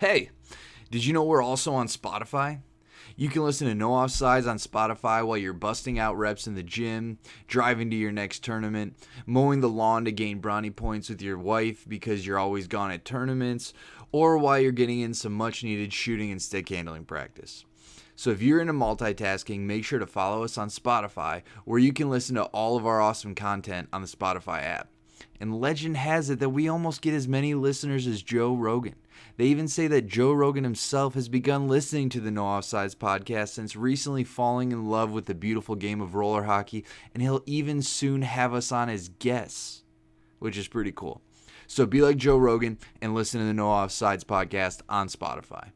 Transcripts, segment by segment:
Hey, did you know we're also on Spotify? You can listen to No Offsides on Spotify while you're busting out reps in the gym, driving to your next tournament, mowing the lawn to gain brownie points with your wife because you're always gone at tournaments, or while you're getting in some much needed shooting and stick handling practice. So if you're into multitasking, make sure to follow us on Spotify, where you can listen to all of our awesome content on the Spotify app. And legend has it that we almost get as many listeners as Joe Rogan. They even say that Joe Rogan himself has begun listening to the No Offsides podcast since recently falling in love with the beautiful game of roller hockey, and he'll even soon have us on as guests, which is pretty cool. So be like Joe Rogan and listen to the No Offsides podcast on Spotify.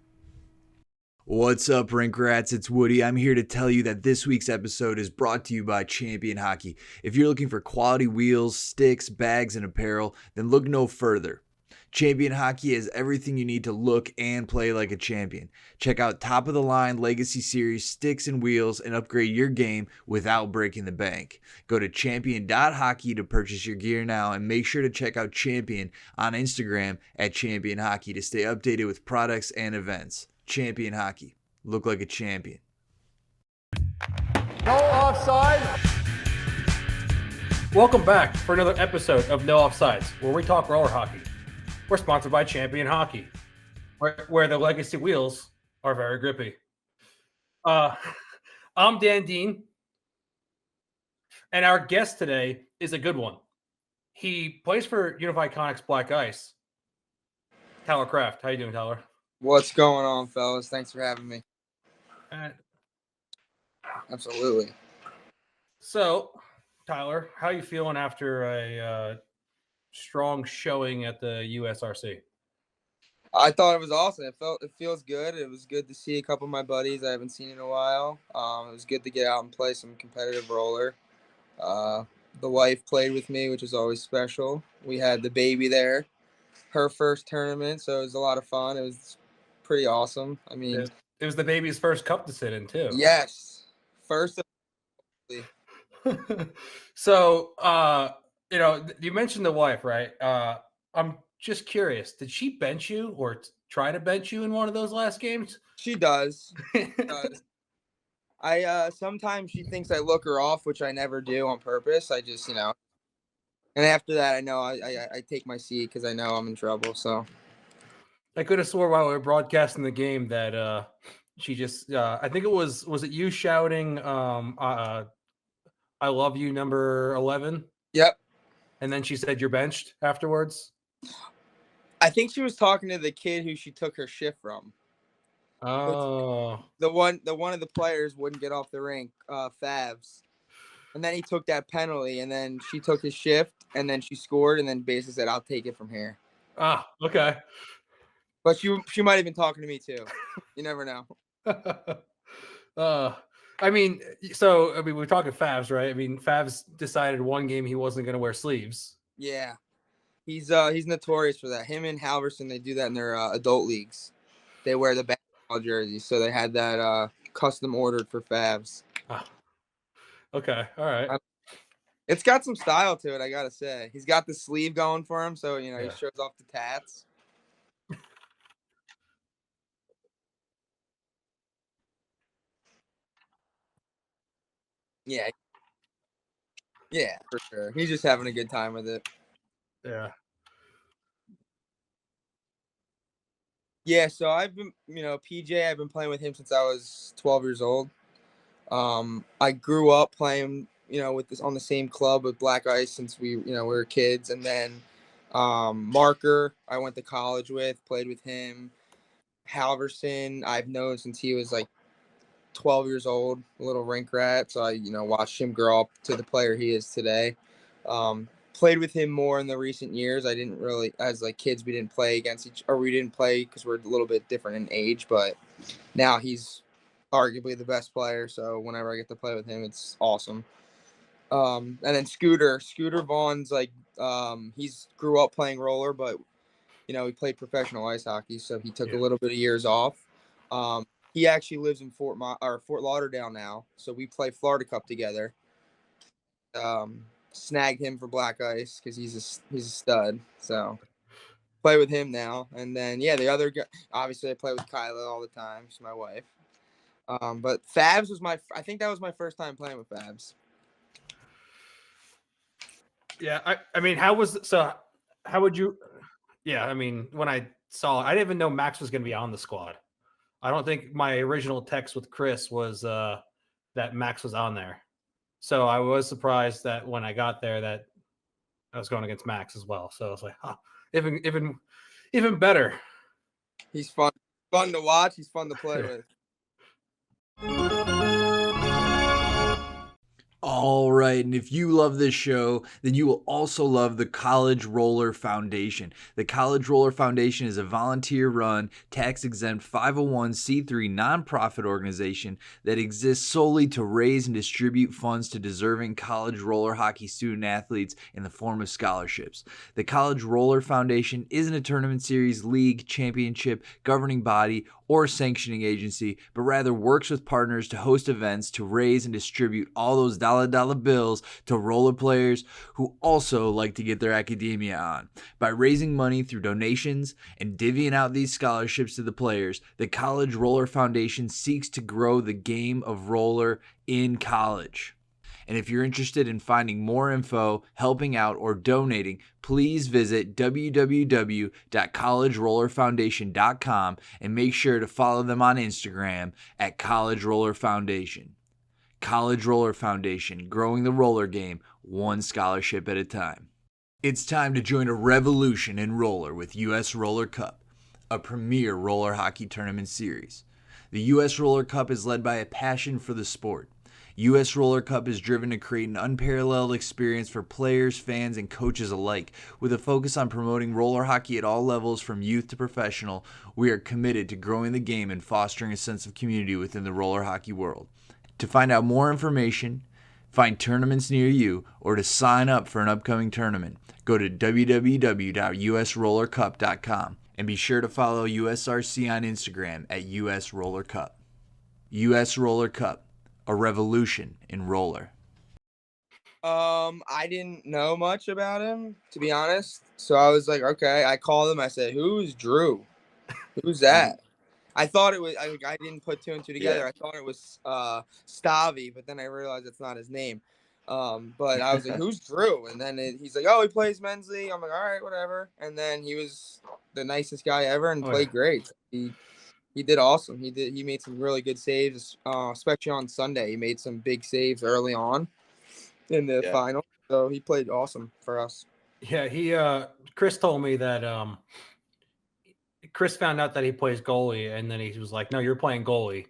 What's up, Rink Rats? It's Woody. I'm here to tell you that this week's episode is brought to you by Champion Hockey. If you're looking for quality wheels, sticks, bags, and apparel, then look no further. Champion Hockey has everything you need to look and play like a champion. Check out top-of-the-line Legacy Series sticks and wheels and upgrade your game without breaking the bank. Go to champion.hockey to purchase your gear now, and make sure to check out Champion on Instagram at Champion Hockey to stay updated with products and events. Champion Hockey. Look like a champion. No Offside. Welcome back for another episode of No Offsides, where we talk roller hockey. We're sponsored by Champion Hockey, where the legacy wheels are very grippy. I'm Dan Dean, and our guest today is a good one. He plays for Unified Conics Black Ice. Tyler Kraft. How you doing, Tyler? What's going on, fellas? Thanks for having me. Uh, Absolutely. So, Tyler, how you feeling after a strong showing at the USRC? I thought it was awesome. It feels good. It was good to see a couple of my buddies I haven't seen in a while. It was good to get out and play some competitive roller. The wife played with me, which is always special. We had the baby there, her first tournament, so it was a lot of fun. It was pretty awesome. I mean, it was the baby's first cup to sit in too. Yes, first. So, you mentioned the wife, right? I'm just curious. Did she bench you or try to bench you in one of those last games? She does. Sometimes she thinks I look her off, which I never do on purpose. I just, and after that, I know I take my seat because I know I'm in trouble. So I could have swore while we were broadcasting the game that she just, I think was it you shouting, I love you, number 11? Yep. And then she said you're benched afterwards? I think she was talking to the kid who she took her shift from. Oh. The one of the players wouldn't get off the rink, Favs. And then he took that penalty, and then she took his shift, and then she scored, and then basically said, "I'll take it from here." Ah, okay. But she might have been talking to me too. You never know. We're talking Favs, right? I mean, Favs decided one game he wasn't going to wear sleeves. Yeah, he's notorious for that. Him and Halverson, they do that in their adult leagues. They wear the basketball jerseys, so they had that custom ordered for Favs. Ah. Okay, all right. It's got some style to it, I gotta say. He's got the sleeve going for him, so he shows off the tats. Yeah, for sure. He's just having a good time with it. Yeah. Yeah, so I've been, PJ, I've been playing with him since I was 12 years old. I grew up playing, with this on the same club with Black Ice since we were kids. And then Marker, I went to college with, played with him. Halverson, I've known since he was like 12 years old, a little rink rat. So I, watched him grow up to the player he is today. Played with him more in the recent years. I didn't really, as like kids, we didn't play we didn't play because we're a little bit different in age, but now he's arguably the best player. So whenever I get to play with him, it's awesome. And then Scooter Vaughn's like, he's grew up playing roller, but he played professional ice hockey. So he took a little bit of years off. He actually lives in Fort Lauderdale now. So we play Florida Cup together. Snagged him for Black Ice because he's a stud. So play with him now. And then the other guy, obviously I play with Kyla all the time. She's my wife. But Fabs was I think that was my first time playing with Fabs. Yeah, I mean, how would you? Yeah, I mean, when I saw it, I didn't even know Max was going to be on the squad. I don't think my original text with Chris was that Max was on there. So I was surprised that when I got there that I was going against Max as well. So I was like, even better. He's fun to watch. He's fun to play with. All right, and if you love this show, then you will also love the College Roller Foundation. The College Roller Foundation is a volunteer-run, tax-exempt 501c3 nonprofit organization that exists solely to raise and distribute funds to deserving college roller hockey student athletes in the form of scholarships. The College Roller Foundation isn't a tournament series, league, championship, governing body, or sanctioning agency, but rather works with partners to host events to raise and distribute all those dollar bills to roller players who also like to get their academia on. By raising money through donations and divvying out these scholarships to the players, the College Roller Foundation seeks to grow the game of roller in college. And if you're interested in finding more info, helping out, or donating, please visit www.collegerollerfoundation.com and make sure to follow them on Instagram at College Roller Foundation. College Roller Foundation, growing the roller game one scholarship at a time. It's time to join a revolution in roller with US Roller Cup, a premier roller hockey tournament series. The US Roller Cup is led by a passion for the sport. US Roller Cup is driven to create an unparalleled experience for players, fans, and coaches alike. With a focus on promoting roller hockey at all levels from youth to professional, we are committed to growing the game and fostering a sense of community within the roller hockey world. To find out more information, find tournaments near you, or to sign up for an upcoming tournament, go to www.usrollercup.com and be sure to follow USRC on Instagram at US Roller Cup. US Roller Cup, a revolution in roller. I didn't know much about him, to be honest. So I was like, okay. I called him. I said, "Who's Drew? Who's that?" I thought it was. I didn't put two and two together. Yeah. I thought it was Stavi, but then I realized it's not his name. But I was like, "Who's Drew?" And then he's like, "Oh, he plays men's league." I'm like, "All right, whatever." And then he was the nicest guy ever and played great. He did awesome. He made some really good saves, especially on Sunday. He made some big saves early on in the final. So he played awesome for us. Yeah, Chris told me that Chris found out that he plays goalie, and then he was like, "No, you're playing goalie."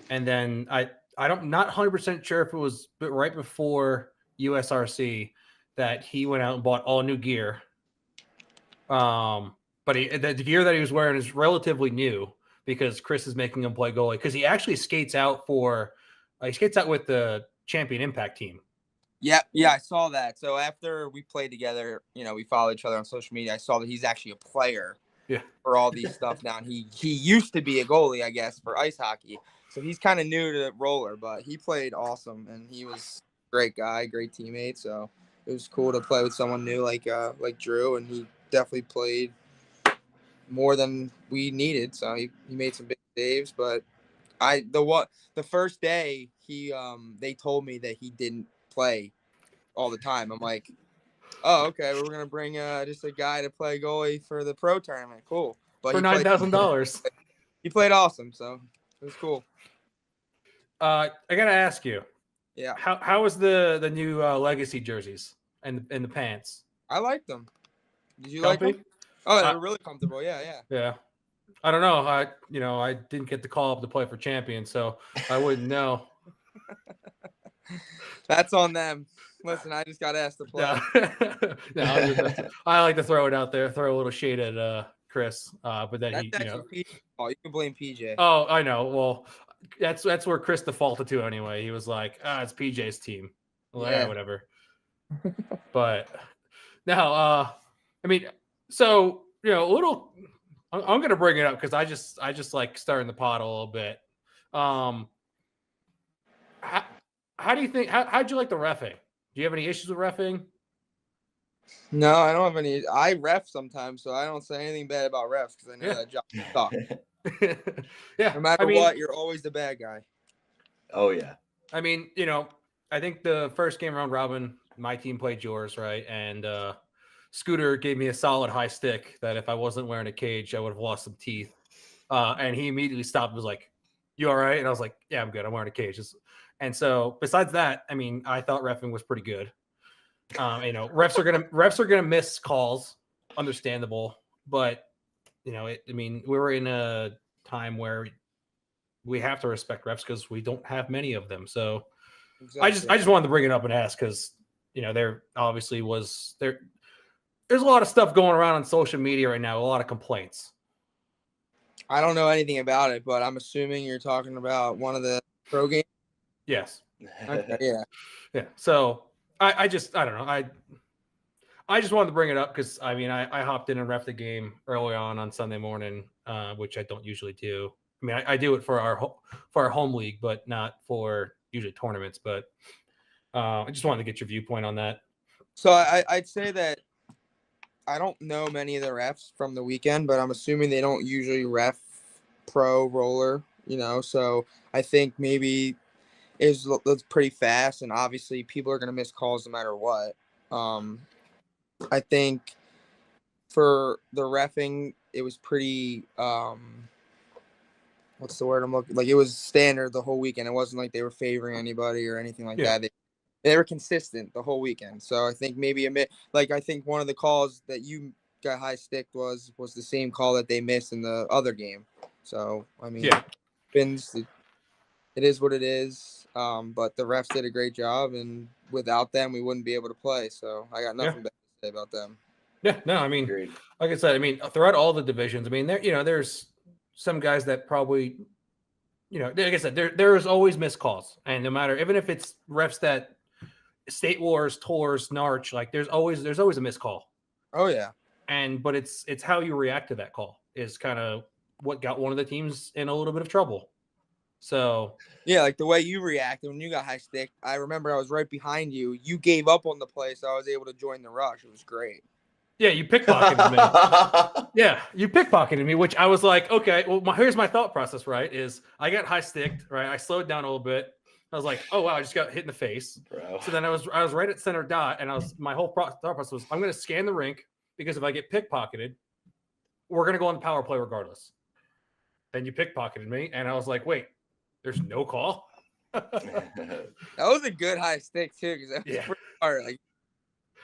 And then I'm not 100% sure if it was right before USRC that he went out and bought all new gear. But the gear that he was wearing is relatively new because Chris is making him play goalie because he actually skates out with the Champion Impact team. Yeah, I saw that. So after we played together, we follow each other on social media. I saw that he's actually a player for all these stuff now. And he used to be a goalie, I guess, for ice hockey. So he's kind of new to roller, but he played awesome and he was a great guy, great teammate. So it was cool to play with someone new like Drew, and he definitely played more than we needed. So he made some big saves, but the first day they told me that he didn't play all the time. I'm like, oh, okay, we're gonna bring just a guy to play goalie for the pro tournament. Cool, but for $9,000. He played awesome, so it was cool. I gotta ask you, yeah, how was the new legacy jerseys and the pants? I liked them. Did you Comfy? like them? Oh, they were really comfortable. Yeah. I don't know. I didn't get the call up to play for Champion, so I wouldn't know. That's on them. Listen, I just got asked to play. I like to throw it out there, throw a little shade at Chris, but then you can blame PJ. Oh, I know. Well, that's where Chris defaulted to anyway. He was like, it's PJ's team. Well, yeah, whatever. But now, I mean, so a little. I'm gonna bring it up because I just like stirring the pot a little bit. How do you think? How'd you like the reffing? Do you have any issues with reffing? No, I don't have any. I ref sometimes, so I don't say anything bad about refs because I know Yeah. that job sucks. Yeah. No matter I mean, what, you're always the bad guy. Oh yeah. I mean, I think the first game round robin, my team played yours, right? And Scooter gave me a solid high stick that if I wasn't wearing a cage, I would have lost some teeth. And he immediately stopped and was like, "You all right?" And I was like, "Yeah, I'm good. I'm wearing a cage." And so besides that, I mean, I thought reffing was pretty good. Refs are gonna miss calls, understandable, but I mean, we were in a time where we have to respect refs because we don't have many of them. So Exactly. I just wanted to bring it up and ask because there obviously was there. There's a lot of stuff going around on social media right now. A lot of complaints. I don't know anything about it, but I'm assuming you're talking about one of the pro games. Yes. Okay, yeah. Yeah. So I don't know. I just wanted to bring it up because I mean I hopped in and ref the game early on Sunday morning, which I don't usually do. I mean I do it for our home league, but not for usually tournaments. But I just wanted to get your viewpoint on that. So I'd say that I don't know many of the refs from the weekend, but I'm assuming they don't usually ref pro roller, So I think maybe it's pretty fast, and obviously people are gonna miss calls no matter what. I think for the reffing, it was pretty what's the word I'm looking like? It was standard the whole weekend. It wasn't like they were favoring anybody or anything like that. They were consistent the whole weekend. So I think maybe I think one of the calls that you got high sticked was the same call that they missed in the other game. So I mean, it is what it is. But the refs did a great job, and without them, we wouldn't be able to play. So I got nothing bad to say about them. Yeah, no, I mean, Agreed. like I said, I mean, throughout all the divisions, I mean, there's some guys that probably, like I said, there's always missed calls, and no matter, even if it's refs that State Wars, Tours, Narch, like there's always a missed call. Oh yeah, but it's how you react to that call is kind of what got one of the teams in a little bit of trouble. So yeah, like the way you reacted when you got high stick. I remember I was right behind you. You gave up on the play, so I was able to join the rush. It was great. Yeah, you pickpocketed me. Yeah, you pickpocketed me, which I was like, okay, well, here's my thought process, right? Is I got high sticked, right? I slowed down a little bit. I was like, oh wow, I just got hit in the face. Bro. So then I was right at center dot, and my whole thought process was, I'm going to scan the rink because if I get pickpocketed, we're going to go on the power play regardless. Then you pickpocketed me, and I was like, wait, there's no call. That was a good high stick too, because that was pretty hard. Like,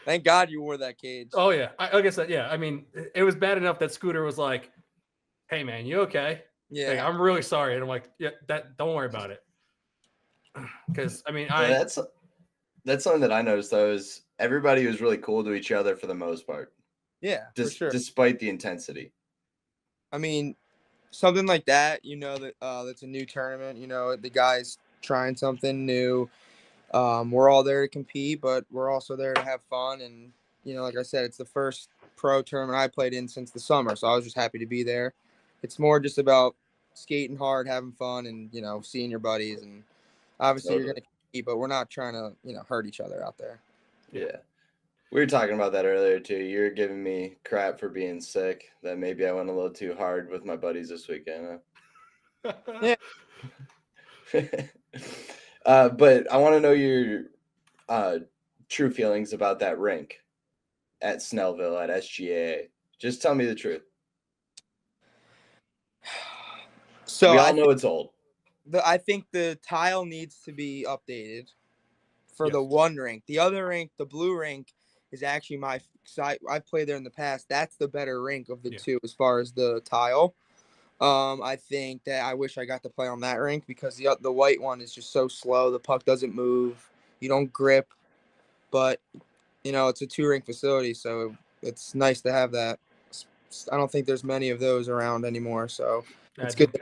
thank God you wore that cage. Oh yeah, like I said, yeah. I mean, it was bad enough that Scooter was like, "Hey man, you okay?" Yeah, like, I'm really sorry, and I'm like, "Yeah, don't worry about it." Because I mean, that's something that I noticed though is everybody was really cool to each other for the most part. Yeah, for sure. Despite the intensity. I mean, something like that, that that's a new tournament. The guys trying something new. We're all there to compete, but we're also there to have fun. And like I said, it's the first pro tournament I played in since the summer, so I was just happy to be there. It's more just about skating hard, having fun, and seeing your buddies. And obviously you're gonna compete, but we're not trying to hurt each other out there. Yeah. We were talking about that earlier too. You're giving me crap for being sick. That maybe I went a little too hard with my buddies this weekend. Yeah. But I want to know your true feelings about that rink at Snellville at SGA. Just tell me the truth. So we all know it's old. I think the tile needs to be updated for the one rink. The other rink, the blue rink, is actually I've played there in the past. That's the better rink of the two as far as the tile. I think that I wish I got to play on that rink because the white one is just so slow. The puck doesn't move. You don't grip. But, it's a 2-rink facility, so it's nice to have that. I don't think there's many of those around anymore, so it's good.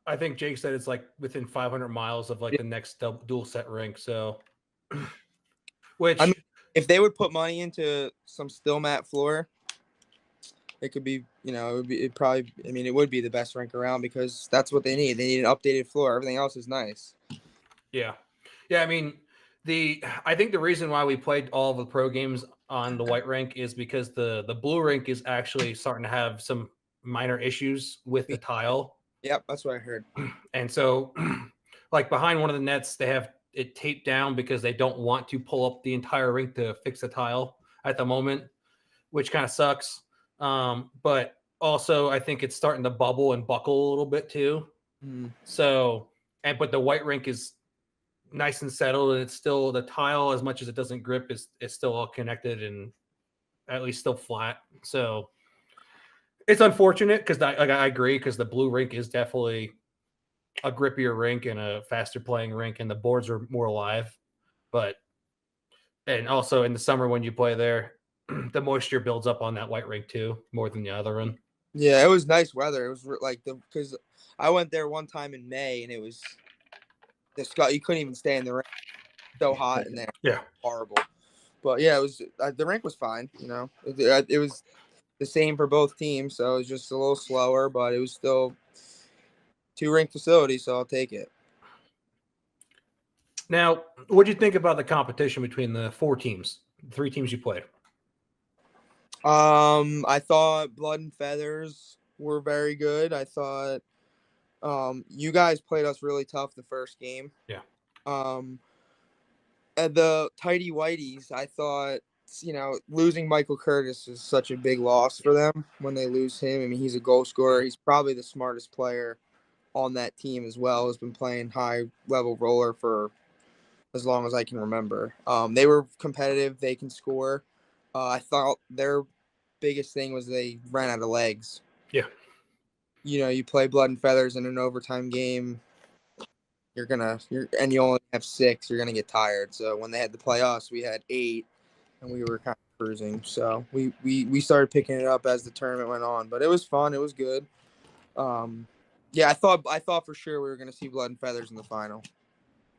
I think Jake said it's like within 500 miles of like the next dual set rink. So, which I mean, if they would put money into some still mat floor, it could be, it would be the best rink around because that's what they need. They need an updated floor. Everything else is nice. Yeah. Yeah. I mean, I think the reason why we played all of the pro games on the white rink is because the blue rink is actually starting to have some minor issues with the tile. Yep, that's what I heard. And so, like behind one of the nets, they have it taped down because they don't want to pull up the entire rink to fix the tile at the moment, which kind of sucks. But also, I think it's starting to bubble and buckle a little bit too. So, but the white rink is nice and settled, and it's still the tile, as much as it doesn't grip, is still all connected and at least still flat. So it's unfortunate because I agree, because the blue rink is definitely a grippier rink and a faster playing rink, and the boards are more alive. But and also in the summer when you play there, the moisture builds up on that white rink too, more than the other one. Yeah, it was nice weather. It was like because I went there one time in May and it was you couldn't even stay in the rink. So hot in there. Yeah, horrible. But yeah, it was the rink was fine. It was the same for both teams, so it was just a little slower, but it was still 2 rink facility, so I'll take it. Now, what do you think about the competition between the 3 teams you played? I thought Blood and Feathers were very good. I thought you guys played us really tough the first game. Yeah. And the Tidy Whiteys, I thought, losing Michael Curtis is such a big loss for them when they lose him. I mean, he's a goal scorer. He's probably the smartest player on that team as well. Has been playing high-level roller for as long as I can remember. They were competitive. They can score. I thought their biggest thing was they ran out of legs. Yeah. You play Blood and Feathers in an overtime game, and you only have 6, you're gonna get tired. So when they had to play us, we had 8, and we were kind of cruising. So we started picking it up as the tournament went on, but it was fun. It was good. Yeah, I thought for sure we were gonna see Blood and Feathers in the final.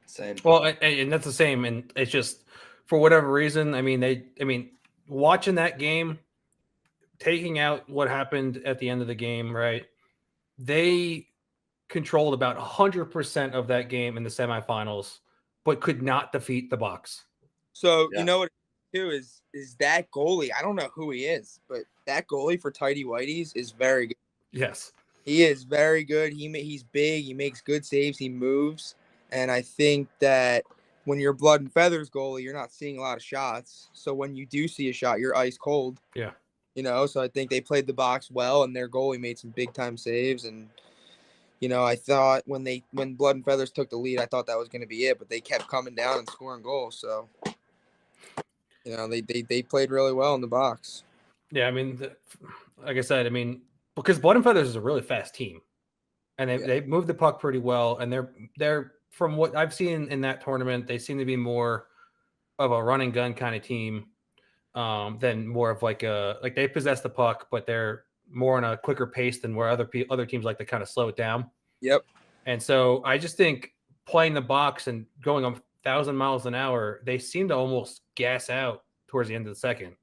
Same. Well, and that's the same, and it's just for whatever reason. I mean, watching that game, taking out what happened at the end of the game, right? They controlled about 100% of that game in the semifinals, but could not defeat the Bucks. So Yeah. you know what too is that goalie. I don't know who he is, but that goalie for Tidy Whiteys is very good. Yes, he is very good. He's big. He makes good saves. He moves, and I think that when you're Blood and Feathers goalie, you're not seeing a lot of shots. So when you do see a shot, you're ice cold. Yeah. So I think they played the box well, and their goalie made some big time saves. And I thought when Blood and Feathers took the lead, I thought that was going to be it, but they kept coming down and scoring goals. So they played really well in the box. Yeah, I mean, like I said, I mean, because Blood and Feathers is a really fast team, and they move the puck pretty well, and they're from what I've seen in that tournament, they seem to be more of a run and gun kind of team than more of like they possess the puck, but they're more on a quicker pace than where other teams like to kind of slow it down. Yep. And so I just think playing the box and going 1,000 miles an hour, they seem to almost gas out towards the end of the second.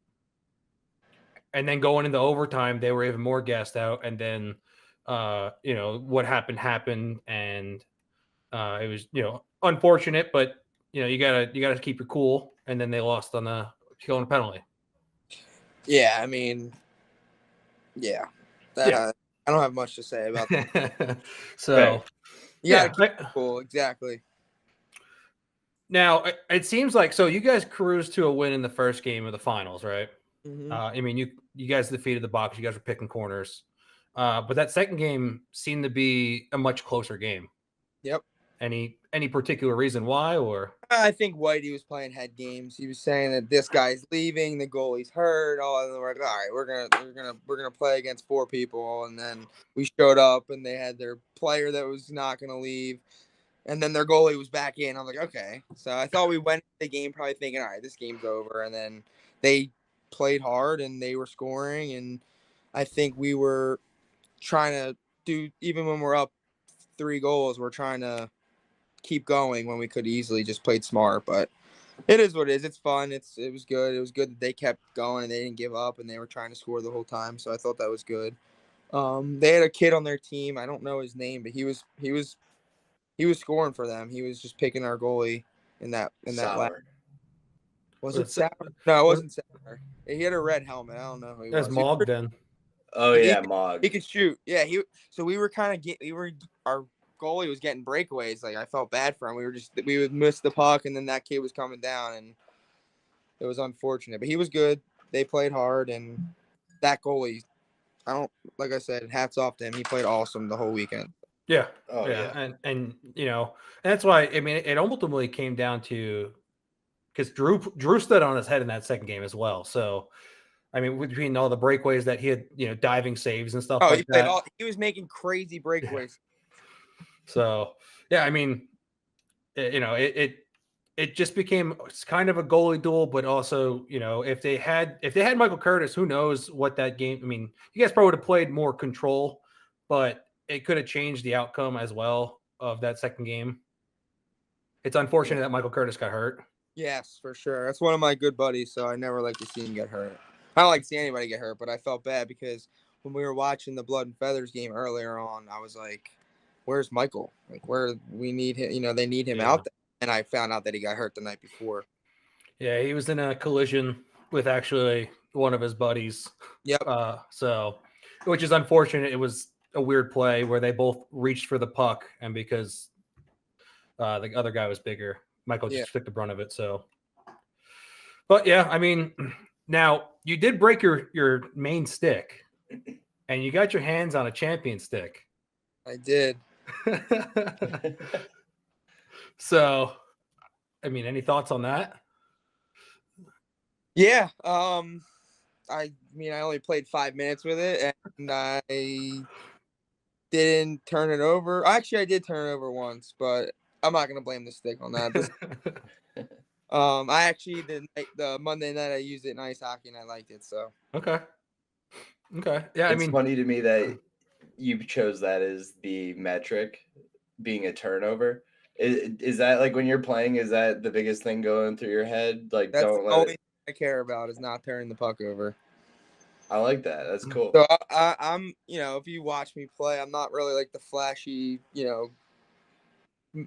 And then going into overtime, they were even more gassed out. And then, what happened, and it was, unfortunate, but you gotta keep your cool. And then they lost on the killing penalty. Yeah, I mean, yeah. I don't have much to say about that. So, you gotta keep it cool, exactly. Now it seems like you guys cruised to a win in the first game of the finals, right? Mm-hmm. I mean, you guys defeated the Bucks. You guys were picking corners, but that second game seemed to be a much closer game. Yep. Any particular reason why, or? I think Whitey was playing head games. He was saying that this guy's leaving, the goalie's hurt. All right, we're gonna play against 4 people, and then we showed up, and they had their player that was not gonna leave, and then their goalie was back in. I'm like, okay. So I thought we went into the game probably thinking, all right, this game's over, and then they played hard and they were scoring, and I think we were trying to do, even when we're up 3 goals, we're trying to keep going when we could easily just played smart. But it is what it is. It's fun. It was good. It was good that they kept going and they didn't give up and they were trying to score the whole time. So I thought that was good. They had a kid on their team. I don't know his name, but he was scoring for them. He was just picking our goalie in that last. Was Was it it Sauer? No, it was wasn't Sauer. He had a red helmet. I don't know who he That's was. Mog then. Oh He yeah, could- Mog. He could shoot. Yeah, so we were our goalie was getting breakaways. Like I felt bad for him. We would miss the puck, and then that kid was coming down, and it was unfortunate. But he was good. They played hard, and that goalie, like I said, hats off to him. He played awesome the whole weekend. Yeah. Oh yeah. And and that's why I mean it ultimately came down to because Drew stood on his head in that second game as well. So I mean, between all the breakaways that he had, diving saves and stuff Oh, like that. He was making crazy breakaways. So yeah, I mean, it just became kind of a goalie duel, but also if they had Michael Curtis, who knows what that game. I mean, you guys probably would have played more control, but it could have changed the outcome as well of that second game. It's unfortunate that Michael Curtis got hurt. Yes, for sure. That's one of my good buddies, so I never like to see him get hurt. I don't like to see anybody get hurt, but I felt bad because when we were watching the Blood and Feathers game earlier on, I was like, where's Michael? Like, where we need him, they need him out there. And I found out that he got hurt the night before. Yeah, he was in a collision with actually one of his buddies. Yep. So, which is unfortunate. It was a weird play where they both reached for the puck, and because the other guy was bigger, Michael just took the brunt of it. So, but yeah, I mean, now you did break your main stick, and you got your hands on a champion stick. I did. So, I mean, any thoughts on that? Yeah. I only played 5 minutes with it, and I didn't turn it over. Actually, I did turn it over once, but I'm not gonna blame the stick on that. I actually the Monday night I used it in ice hockey and I liked it. So okay. Yeah, it's funny to me that you chose that as the metric, being a turnover. Is that like when you're playing? Is that the biggest thing going through your head? Like, that's don't the let only it. thing I care about is not turning the puck over. I like that. That's cool. So I'm, if you watch me play, I'm not really like the flashy,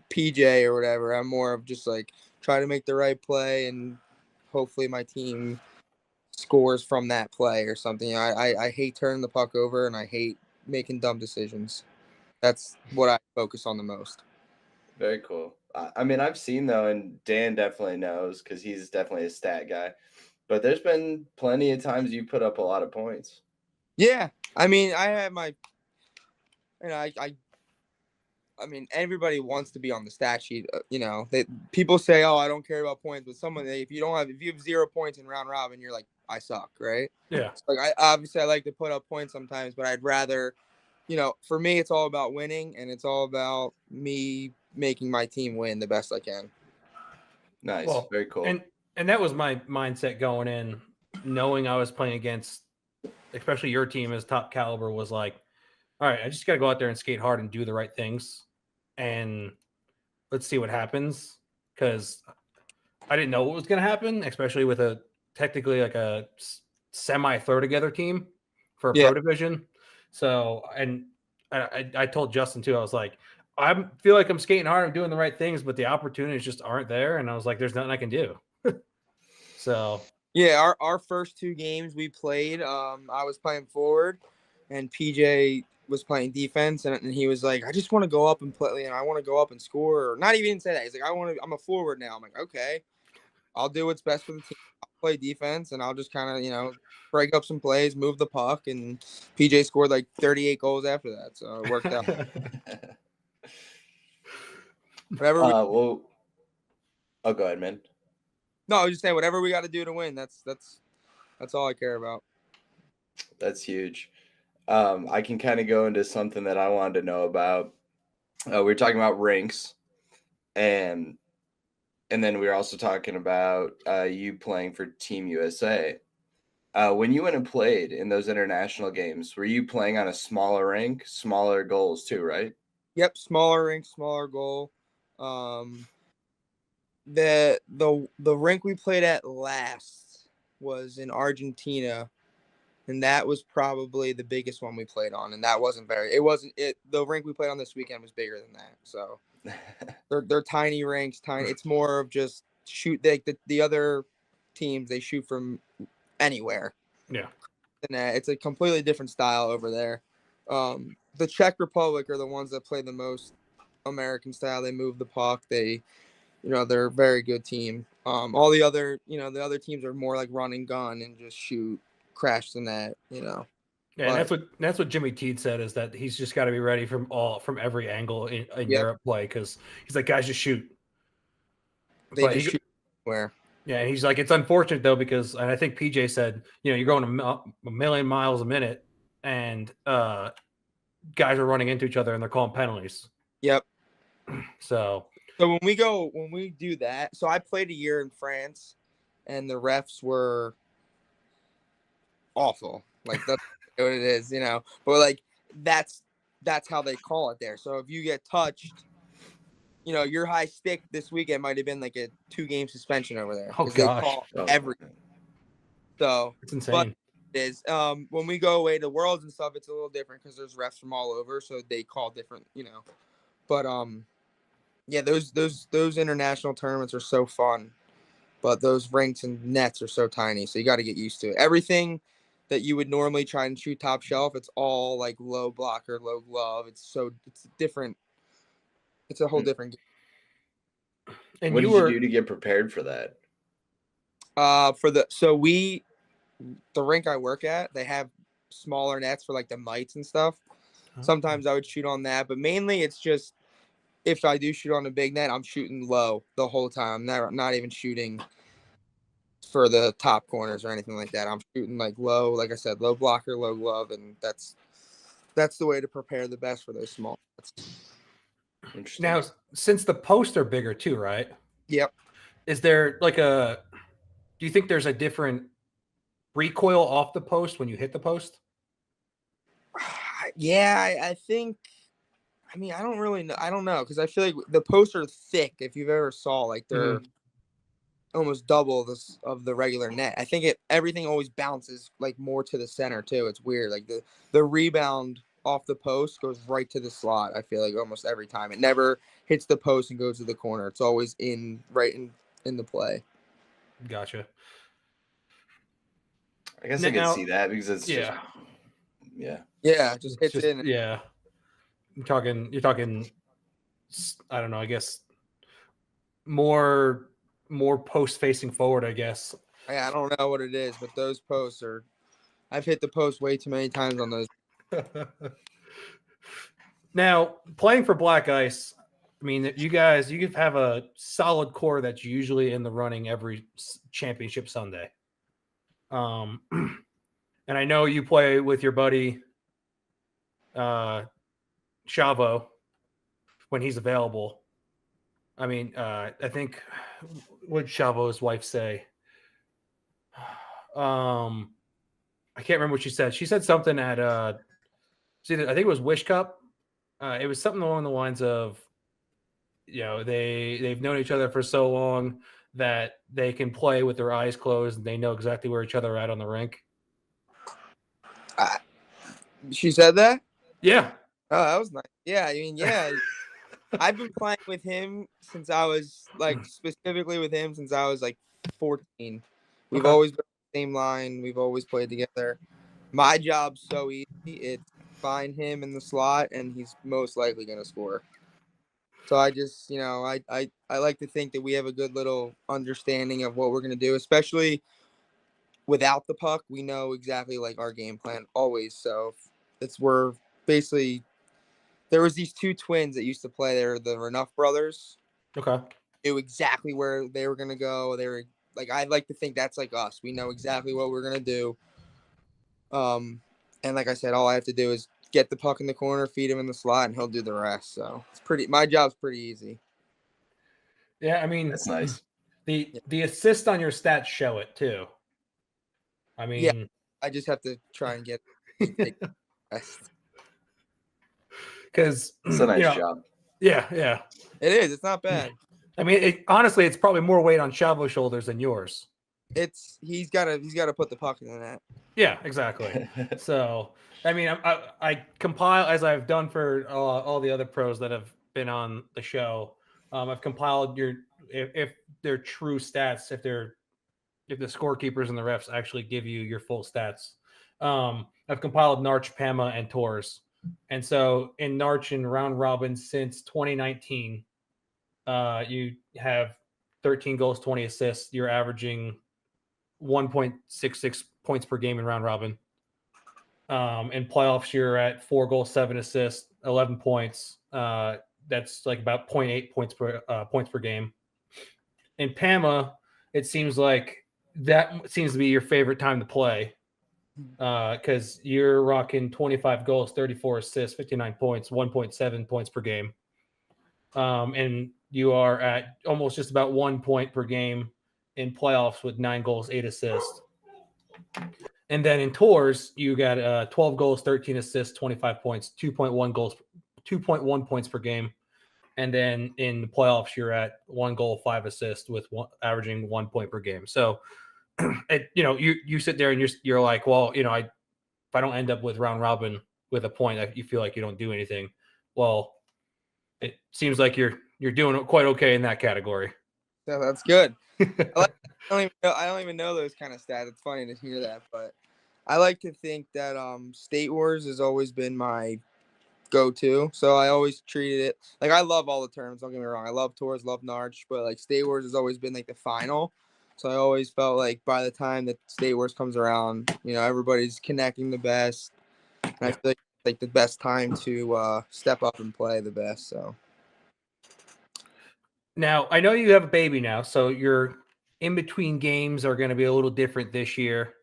PJ or whatever. I'm more of just like try to make the right play and hopefully my team scores from that play or something. I hate turning the puck over and I hate making dumb decisions. That's what I focus on the most. Very cool. I mean, I've seen though, and Dan definitely knows because he's definitely a stat guy. But there's been plenty of times you put up a lot of points. Yeah, I mean, I have my, I mean, everybody wants to be on the stat sheet. People say, "Oh, I don't care about points," but if you have 0 points in round robin, you're like, "I suck," right? Yeah. So, like, I like to put up points sometimes, but I'd rather, for me, it's all about winning, and it's all about me making my team win the best I can. Nice, Well, very cool. And that was my mindset going in, knowing I was playing against, especially your team as top caliber, was like, all right, I just got to go out there and skate hard and do the right things, and let's see what happens. Because I didn't know what was going to happen, especially with technically like a semi throw together team for a pro division. So, and I told Justin too, I was like, I feel like I'm skating hard, I'm doing the right things, but the opportunities just aren't there. And I was like, there's nothing I can do. So yeah, our first 2 games we played, I was playing forward, and PJ was playing defense, and he was like, I just want to go up and play, I want to go up and score, or not even say that. He's like, I'm a forward now. I'm like, okay, I'll do what's best for the team. I'll play defense, and I'll just kind of, break up some plays, move the puck, and PJ scored like 38 goals after that, so it worked out. Well, oh, go ahead, man. No, I was just saying, whatever we got to do to win, that's all I care about. That's huge. I can kind of go into something that I wanted to know about. We were talking about rinks, and then we were also talking about you playing for Team USA. When you went and played in those international games, were you playing on a smaller rink, smaller goals too, right? Yep, smaller rink, smaller goal. The rink we played at last was in Argentina, and that was probably the biggest one we played on, and that wasn't the rink we played on this weekend was bigger than that. So they're tiny rinks, tiny. It's more of just shoot. The other teams, they shoot from anywhere. Yeah. The net. It's a completely different style over there. The Czech Republic are the ones that play the most American style. They move the puck. They're a very good team. All the other, the other teams are more like run and gun and just shoot, crash the net. Yeah, But, and that's what Jimmy Teed said, is that he's just got to be ready from every angle in Europe play, because he's like, guys, just shoot. they just shoot where. Yeah, and he's like, it's unfortunate though, because, and I think PJ said, you're going a million miles a minute, and guys are running into each other and they're calling penalties. Yep. So when we do that, so I played a year in France, and the refs were awful. Like, that's what it is, But like that's how they call it there. So if you get touched, your high stick this weekend might have been like a 2-game suspension over there. Oh gosh, they call everything. So it's insane. But it is. When we go away to Worlds and stuff, it's a little different because there's refs from all over, so they call different, But yeah, those international tournaments are so fun, but those rinks and nets are so tiny, so you got to get used to it. Everything that you would normally try and shoot top shelf, it's all like low blocker, low glove. It's different. It's a whole different game. And what did you do to get prepared for that? The rink I work at, they have smaller nets for like the mites and stuff. Sometimes I would shoot on that, but mainly it's just, if I do shoot on a big net, I'm shooting low the whole time. I'm not even shooting for the top corners or anything like that. I'm shooting like low, like I said, low blocker, low glove, and that's the way to prepare the best for those small nets. Now, since the posts are bigger too, right? Yep. Is there like do you think there's a different recoil off the post when you hit the post? Yeah, I think. I mean, I don't really know. I don't know, because I feel like the posts are thick. If you've ever saw, like, they're almost double this of the regular net. I think everything always bounces like more to the center too. It's weird. Like the rebound off the post goes right to the slot. I feel like almost every time. It never hits the post and goes to the corner. It's always right in the play. Gotcha. I guess I can see that, because it's just just hits it in. Yeah. You're talking I don't know, I guess more post facing forward, I guess. I don't know what it is, but those posts I've hit the post way too many times on those. Now, playing for Black Ice, I mean, you have a solid core that's usually in the running every championship Sunday. And I know you play with your buddy Chavo when he's available. I mean, I think, what did Chavo's wife say? I can't remember what she said. She said something at I think it was Wish Cup. It was something along the lines of, they've known each other for so long that they can play with their eyes closed and they know exactly where each other are at on the rink. She said that? Yeah. Oh, that was nice. Yeah, I mean, yeah. I've been playing with him since I was specifically with him since I was 14. We've always been on the same line. We've always played together. My job's so easy. It's find him in the slot, and he's most likely going to score. So I just, I like to think that we have a good little understanding of what we're going to do, especially without the puck. We know exactly our game plan always. So we're basically. There was these two twins that used to play. They were the Renuff brothers. Okay. Knew exactly where they were going to go. They were I like to think that's like us. We know exactly what we're going to do. And like I said, all I have to do is get the puck in the corner, feed him in the slot, and he'll do the rest. So my job's pretty easy. Yeah. I mean, that's nice. The assist on your stats show it too. I mean, yeah, I just have to try and get the rest. Because it's a nice job. Yeah, it is. It's not bad. I mean, honestly, it's probably more weight on Chavo's shoulders than yours. He's got to put the puck in the net. Yeah, exactly. So, I mean, I compile, as I've done for all the other pros that have been on the show. I've compiled if they're true stats, if they're if the scorekeepers and the refs actually give you your full stats. I've compiled Narch, PAMA, and Tours. And so in Narch and round robin since 2019, you have 13 goals, 20 assists. You're averaging 1.66 points per game in round robin. In playoffs, you're at 4 goals, 7 assists, 11 points. That's like about 0.8 points per game. In PAMA, it seems like that seems to be your favorite time to play because you're rocking 25 goals, 34 assists, 59 points, 1.7 points per game. And you are at almost just about 1 point per game in playoffs with 9 goals, 8 assists. And then in tours, you got 12 goals, 13 assists, 25 points, 2.1 points per game. And then in the playoffs, you're at 1 goal, 5 assists with averaging 1 point per game. So, you sit there and you're like, well, if I don't end up with round robin with a point, you feel like you don't do anything. Well, it seems like you're doing quite okay in that category. So that's good. I don't even know those kind of stats. It's funny to hear that, but I like to think that State Wars has always been my go-to. So I always treated it like I love all the terms. Don't get me wrong. I love Tours, love Narch, but like State Wars has always been like the final. So I always felt like by the time that State Wars comes around, everybody's connecting the best. And I feel like the best time to step up and play the best. So now I know you have a baby now, so your in between games are going to be a little different this year.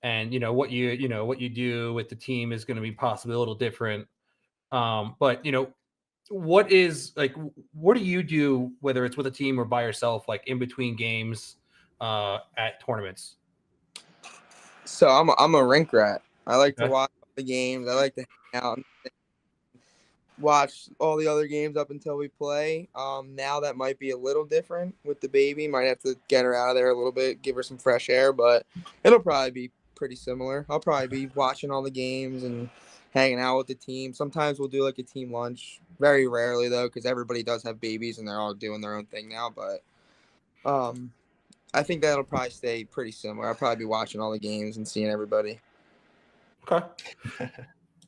And what you do with the team is going to be possibly a little different. But what do you do, whether it's with a team or by yourself, like in between games at tournaments? So I'm a rink rat. I like to watch the games. I like to hang out and watch all the other games up until we play. Now that might be a little different with the baby. Might have to get her out of there a little bit, give her some fresh air, but it'll probably be pretty similar. I'll probably be watching all the games and hanging out with the team. Sometimes we'll do like a team lunch. Very rarely though, because everybody does have babies and they're all doing their own thing now. But I think that'll probably stay pretty similar. I'll probably be watching all the games and seeing everybody. Okay.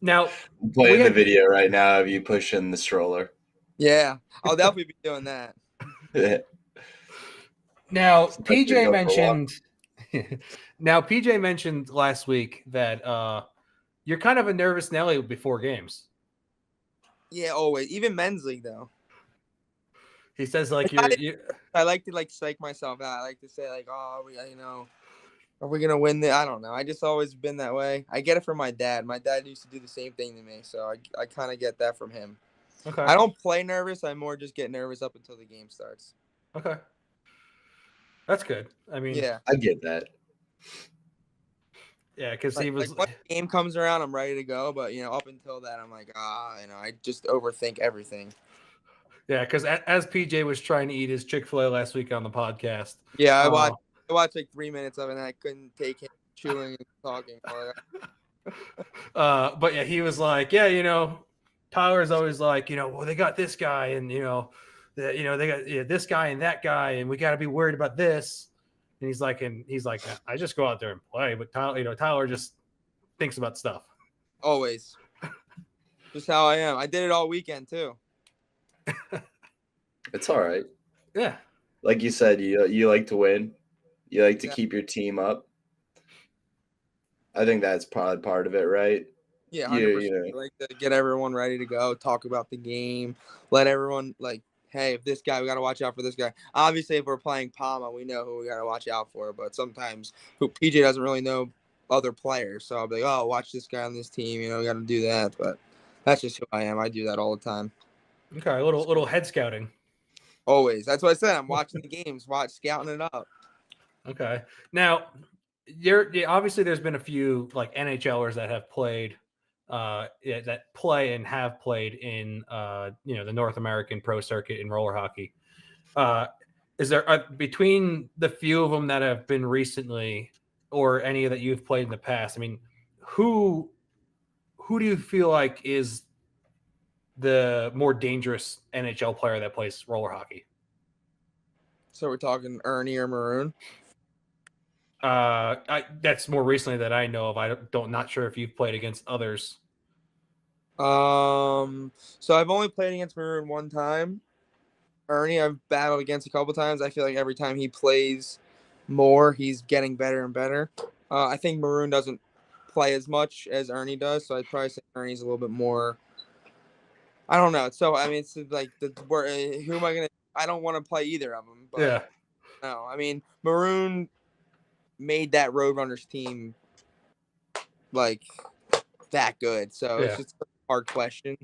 Now I'm playing the video right now of you pushing the stroller. Yeah, I'll definitely be doing that. Now PJ mentioned last week that you're kind of a nervous Nelly before games. Yeah, always. Even men's league though. He says like I like to psych myself out. I like to say like, oh, are we gonna win I don't know. I just always been that way. I get it from my dad. My dad used to do the same thing to me, so I kind of get that from him. Okay. I don't play nervous. I more just get nervous up until the game starts. Okay. That's good. I mean, yeah, I get that. Yeah, because he was. Like when the game comes around, I'm ready to go. But up until that, I'm like, I just overthink everything. Yeah, because as PJ was trying to eat his Chick-fil-A last week on the podcast. Yeah, I watched like 3 minutes of it, and I couldn't take him chewing and talking. But yeah, he was like, Tyler's always like, well, they got this guy, and they got this guy and that guy, and we got to be worried about this. And he's like, I just go out there and play, but Tyler just thinks about stuff. Always, just how I am. I did it all weekend too. It's all right. Yeah, like you said, you like to win. You like to keep your team up. I think that's probably part of it, right? Yeah, 100%. I like to get everyone ready to go, talk about the game, let everyone hey, if this guy, we got to watch out for this guy. Obviously, if we're playing Palma, we know who we got to watch out for. But sometimes PJ doesn't really know other players. So I'll be like, oh, watch this guy on this team. We got to do that. But that's just who I am. I do that all the time. Okay, a little head scouting. Always. That's what I said. I'm watching the games, scouting it up. Okay. Now, obviously there's been a few NHLers that have played that play and have played in the North American pro circuit in roller hockey. Is there between the few of them that have been recently or any that you've played in the past, I mean, who do you feel like is the more dangerous NHL player that plays roller hockey? So we're talking Ernie or Maroon? That's more recently that I know of. Not sure if you've played against others. So I've only played against Maroon one time. Ernie, I've battled against a couple times. I feel like every time he plays more, he's getting better and better. I think Maroon doesn't play as much as Ernie does, so I'd probably say Ernie's a little bit more. I don't know. So I mean, it's like who am I gonna? I don't want to play either of them. But Yeah. no, I mean Maroon made that Roadrunners team like that good. So Yeah. it's just a hard question.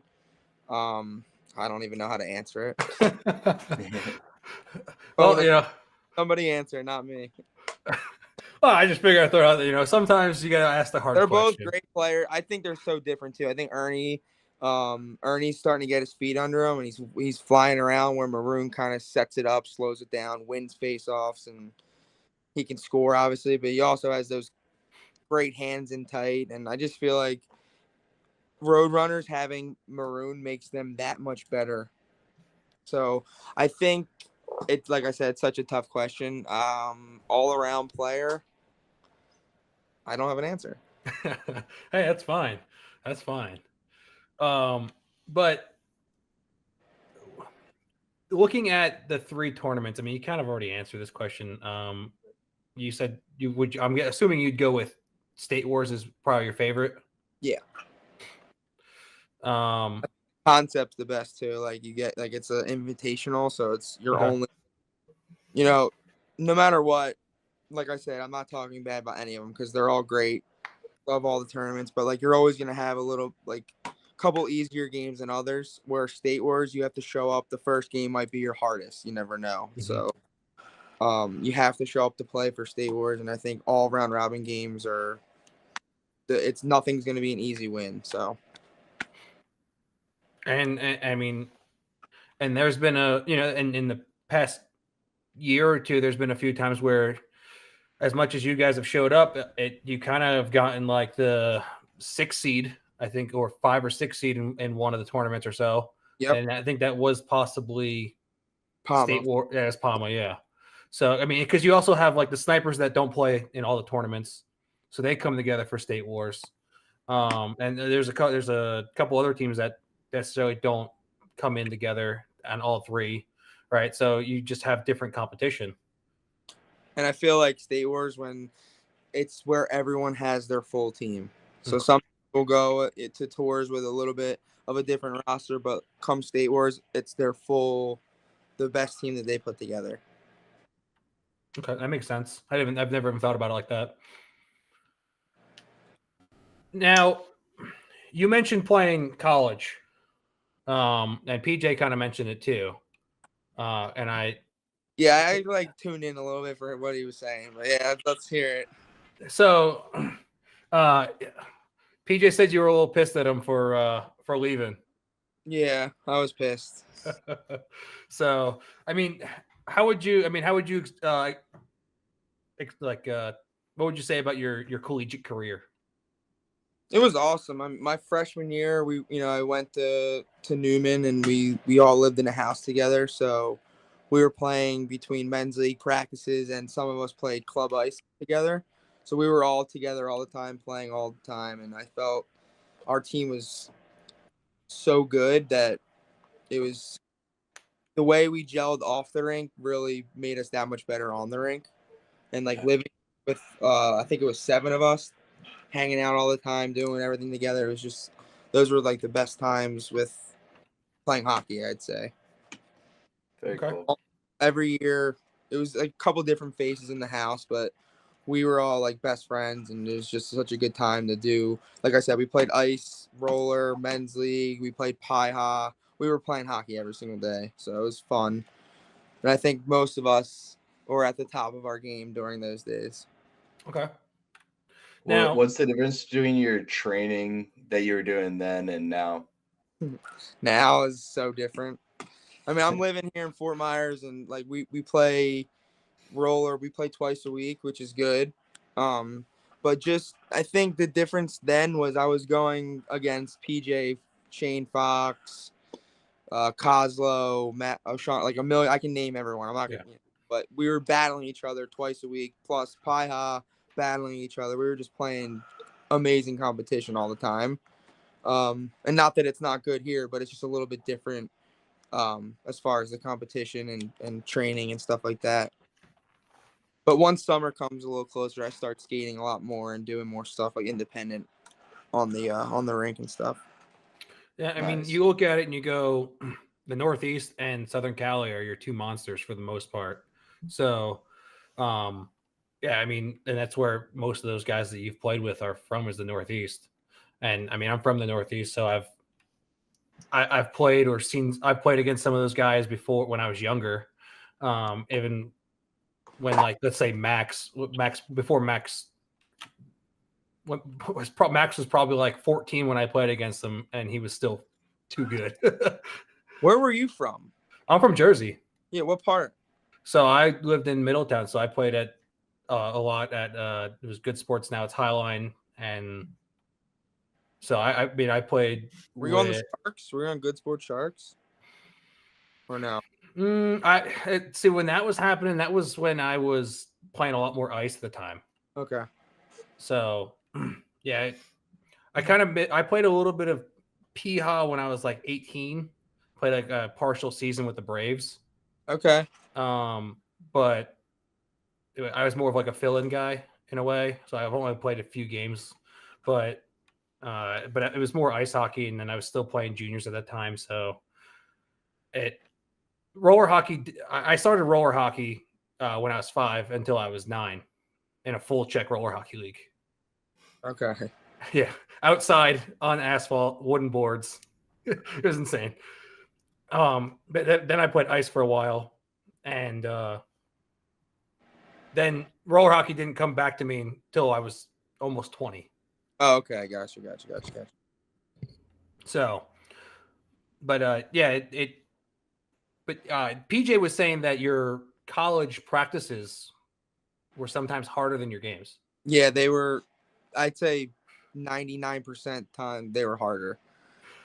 I don't even know how to answer it. Well, somebody answer, not me. Well, I just figured I'd throw it out there. Sometimes you gotta ask the hard They're question. both great players. I think they're so different too. I think Ernie's starting to get his feet under him, and he's flying around where Maroon kind of sets it up, slows it down, wins face-offs, and he can score obviously, but he also has those great hands in tight. And I just feel like Roadrunners having Maroon makes them that much better. So I think it's, like I said, it's such a tough question. All around player, I don't have an answer. Hey, that's fine. That's fine. But looking at the 3 tournaments, I mean, you kind of already answered this question. You said you would. I'm assuming you'd go with State Wars is probably your favorite. Yeah. Um, Concept's the best too. Like you get it's an invitational, so it's your Okay. only. No matter what. Like I said, I'm not talking bad about any of them because they're all great. Love all the tournaments, but like you're always gonna have a little couple easier games than others. Where State Wars, you have to show up. The first game might be your hardest. You never know. Mhm. So, you have to show up to play for State Wars, and I think all round robin games are. It's nothing's gonna be an easy win. So. And I mean, and there's been in the past year or two, there's been a few times where, as much as you guys have showed up, you kind of have gotten like the 6th seed, I think, or 5 or 6 seed in one of the tournaments or so. Yep. And I think that was possibly Palma. State War. Yeah, it's Palma. Yeah. So I mean, because you also have like the snipers that don't play in all the tournaments, so they come together for State Wars. And there's a couple other teams that necessarily don't come in together on all 3, right? So you just have different competition. And I feel like State Wars, when it's where everyone has their full team. So Mhm. some people go to tours with a little bit of a different roster, but come State Wars, it's the best team that they put together. Okay, that makes sense. I've never even thought about it like that. Now, you mentioned playing college, and PJ kind of mentioned it too. And I tuned in a little bit for what he was saying, but yeah, let's hear it. So, PJ said you were a little pissed at him for leaving. Yeah, I was pissed. So, I mean, how would you what would you say about your collegiate career? It was awesome. My freshman year, I went to Newman, and we all lived in a house together. So we were playing between men's league practices, and some of us played club ice together. So we were all together all the time, playing all the time. And I felt our team was so good that it was the way we gelled off the rink really made us that much better on the rink. And living with, I think it was 7 of us, hanging out all the time, doing everything together. It was just, those were the best times with playing hockey, I'd say. Very cool. Every year, it was a couple different faces in the house, but we were all best friends, and it was just such a good time to do. Like I said, we played ice, roller, men's league. We played pi-ha. We were playing hockey every single day, so it was fun. And I think most of us were at the top of our game during those days. Okay. Now, what's the difference between your training that you were doing then and now? Now is so different. I mean, I'm living here in Fort Myers, and we play roller. We play twice a week, which is good. But just I think the difference then was I was going against PJ, Shane Fox, Kozlo, Matt O'Shawn, a million. I can name everyone. I'm not gonna. but we were battling each other twice a week, plus Pi-Ha battling each other. We were just playing amazing competition all the time. And not that it's not good here, but it's just a little bit different as far as the competition and training and stuff like that. But once summer comes a little closer, I start skating a lot more and doing more stuff like independent on the rink and stuff. Yeah, I mean, Nice. you look at it and you go, the Northeast and Southern Cali are your two monsters for the most part. So, yeah, I mean, and that's where most of those guys that you've played with are from, is the Northeast. And I mean, I'm from the Northeast, so I've played I've played against some of those guys before when I was younger. Even when, like, let's say Max before Max. Max was probably like 14 when I played against him, and he was still too good. Where were you from? I'm from Jersey, Yeah, what part? so I lived in Middletown. So I played at a lot at it was Good Sports. Now it's Highline, and so I mean I played. Were you on the Sharks? Were you on Good Sports Sharks? Or no? See, when that was happening, that was when I was playing a lot more ice at the time. Okay. So yeah, I played a little bit of Pi-Ha when I was like 18. Played like a partial season with the Braves. Okay. But I was more of like a fill-in guy in a way, so I've only played a few games, but it was more ice hockey, and then I was still playing juniors at that time. So roller hockey. I started roller hockey when I was 5 until I was 9 in a full Czech roller hockey league. Okay. Yeah, outside on asphalt, wooden boards. It was insane. But then I played ice for a while, and then roller hockey didn't come back to me until I was almost 20. Oh, okay. Gotcha. So, but yeah, But PJ was saying that your college practices were sometimes harder than your games. Yeah, they were. I'd say 99% time they were harder.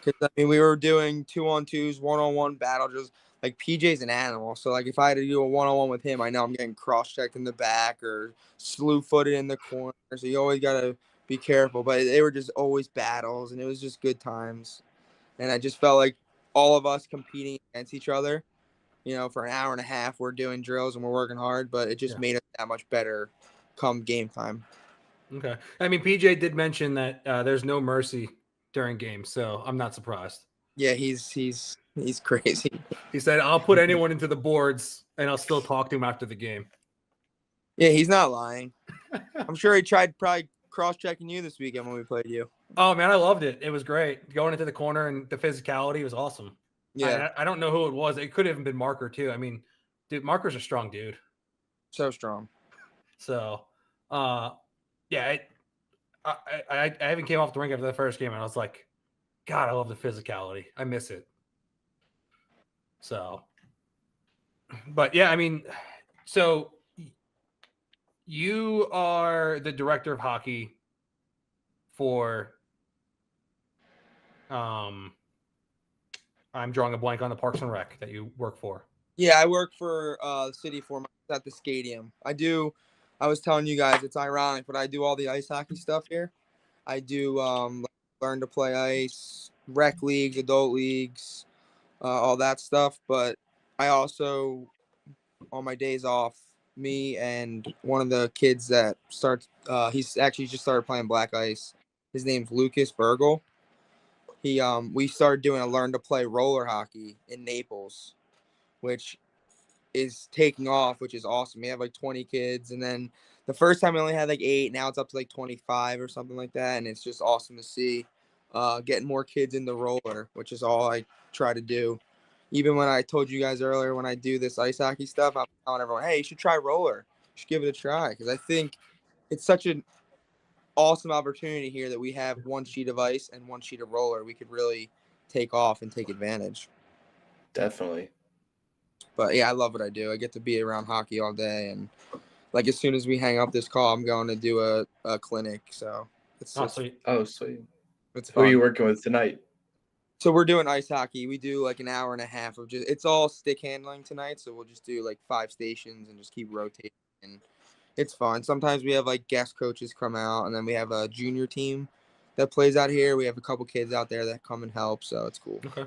Because I mean, we were doing 2-on-2s, 1-on-1 battle drills. Like PJ's an animal, so like if I had to do a 1-on-1 with him, I know I'm getting cross-checked in the back or slew-footed in the corner. So you always gotta be careful. But they were just always battles, and it was just good times. And I just felt like all of us competing against each other, for an hour and a half, we're doing drills and we're working hard, but it just made us that much better come game time. Okay. I mean, PJ did mention that there's no mercy during games, so I'm not surprised. Yeah, he's crazy. He said, I'll put anyone into the boards and I'll still talk to him after the game. Yeah, he's not lying. I'm sure he tried probably cross-checking you this weekend when we played you. Oh, man, I loved it. It was great. Going into the corner and the physicality was awesome. Yeah. I don't know who it was. It could have even been Marker, too. I mean, dude, Marker's a strong dude. So strong. So, yeah, I haven't came off the rink after the first game, and I was like, God, I love the physicality. I miss it. So, but yeah, I mean, so you are the director of hockey for, I'm drawing a blank on the Parks and Rec that you work for. Yeah, I work for the city for at the stadium. I was telling you guys, it's ironic, but I do all the ice hockey stuff here. I do learn to play ice, rec leagues, adult leagues, all that stuff. But I also, on my days off, me and one of the kids that starts, he's actually just started playing black ice. His name's Lucas Burgle. We started doing a learn to play roller hockey in Naples, which is taking off, which is awesome. We have like 20 kids, and then the first time we only had like 8. Now it's up to like 25 or something like that, and it's just awesome to see getting more kids in the roller, which is all I try to do. Even when I told you guys earlier, when I do this ice hockey stuff, I'm telling everyone, hey, you should try roller. You should give it a try, because I think it's such an awesome opportunity here that we have one sheet of ice and one sheet of roller. We could really take off and take advantage. Definitely. But yeah, I love what I do. I get to be around hockey all day, and like as soon as we hang up this call, I'm going to do a clinic. So it's Oh, sweet. Oh, sweet. It's Who are fun. you working with tonight? So we're doing ice hockey. We do like an hour and a half of it's all stick handling tonight. So we'll just do like 5 stations and just keep rotating. And it's fun. Sometimes we have like guest coaches come out, and then we have a junior team that plays out here. We have a couple kids out there that come and help. So it's cool. Okay.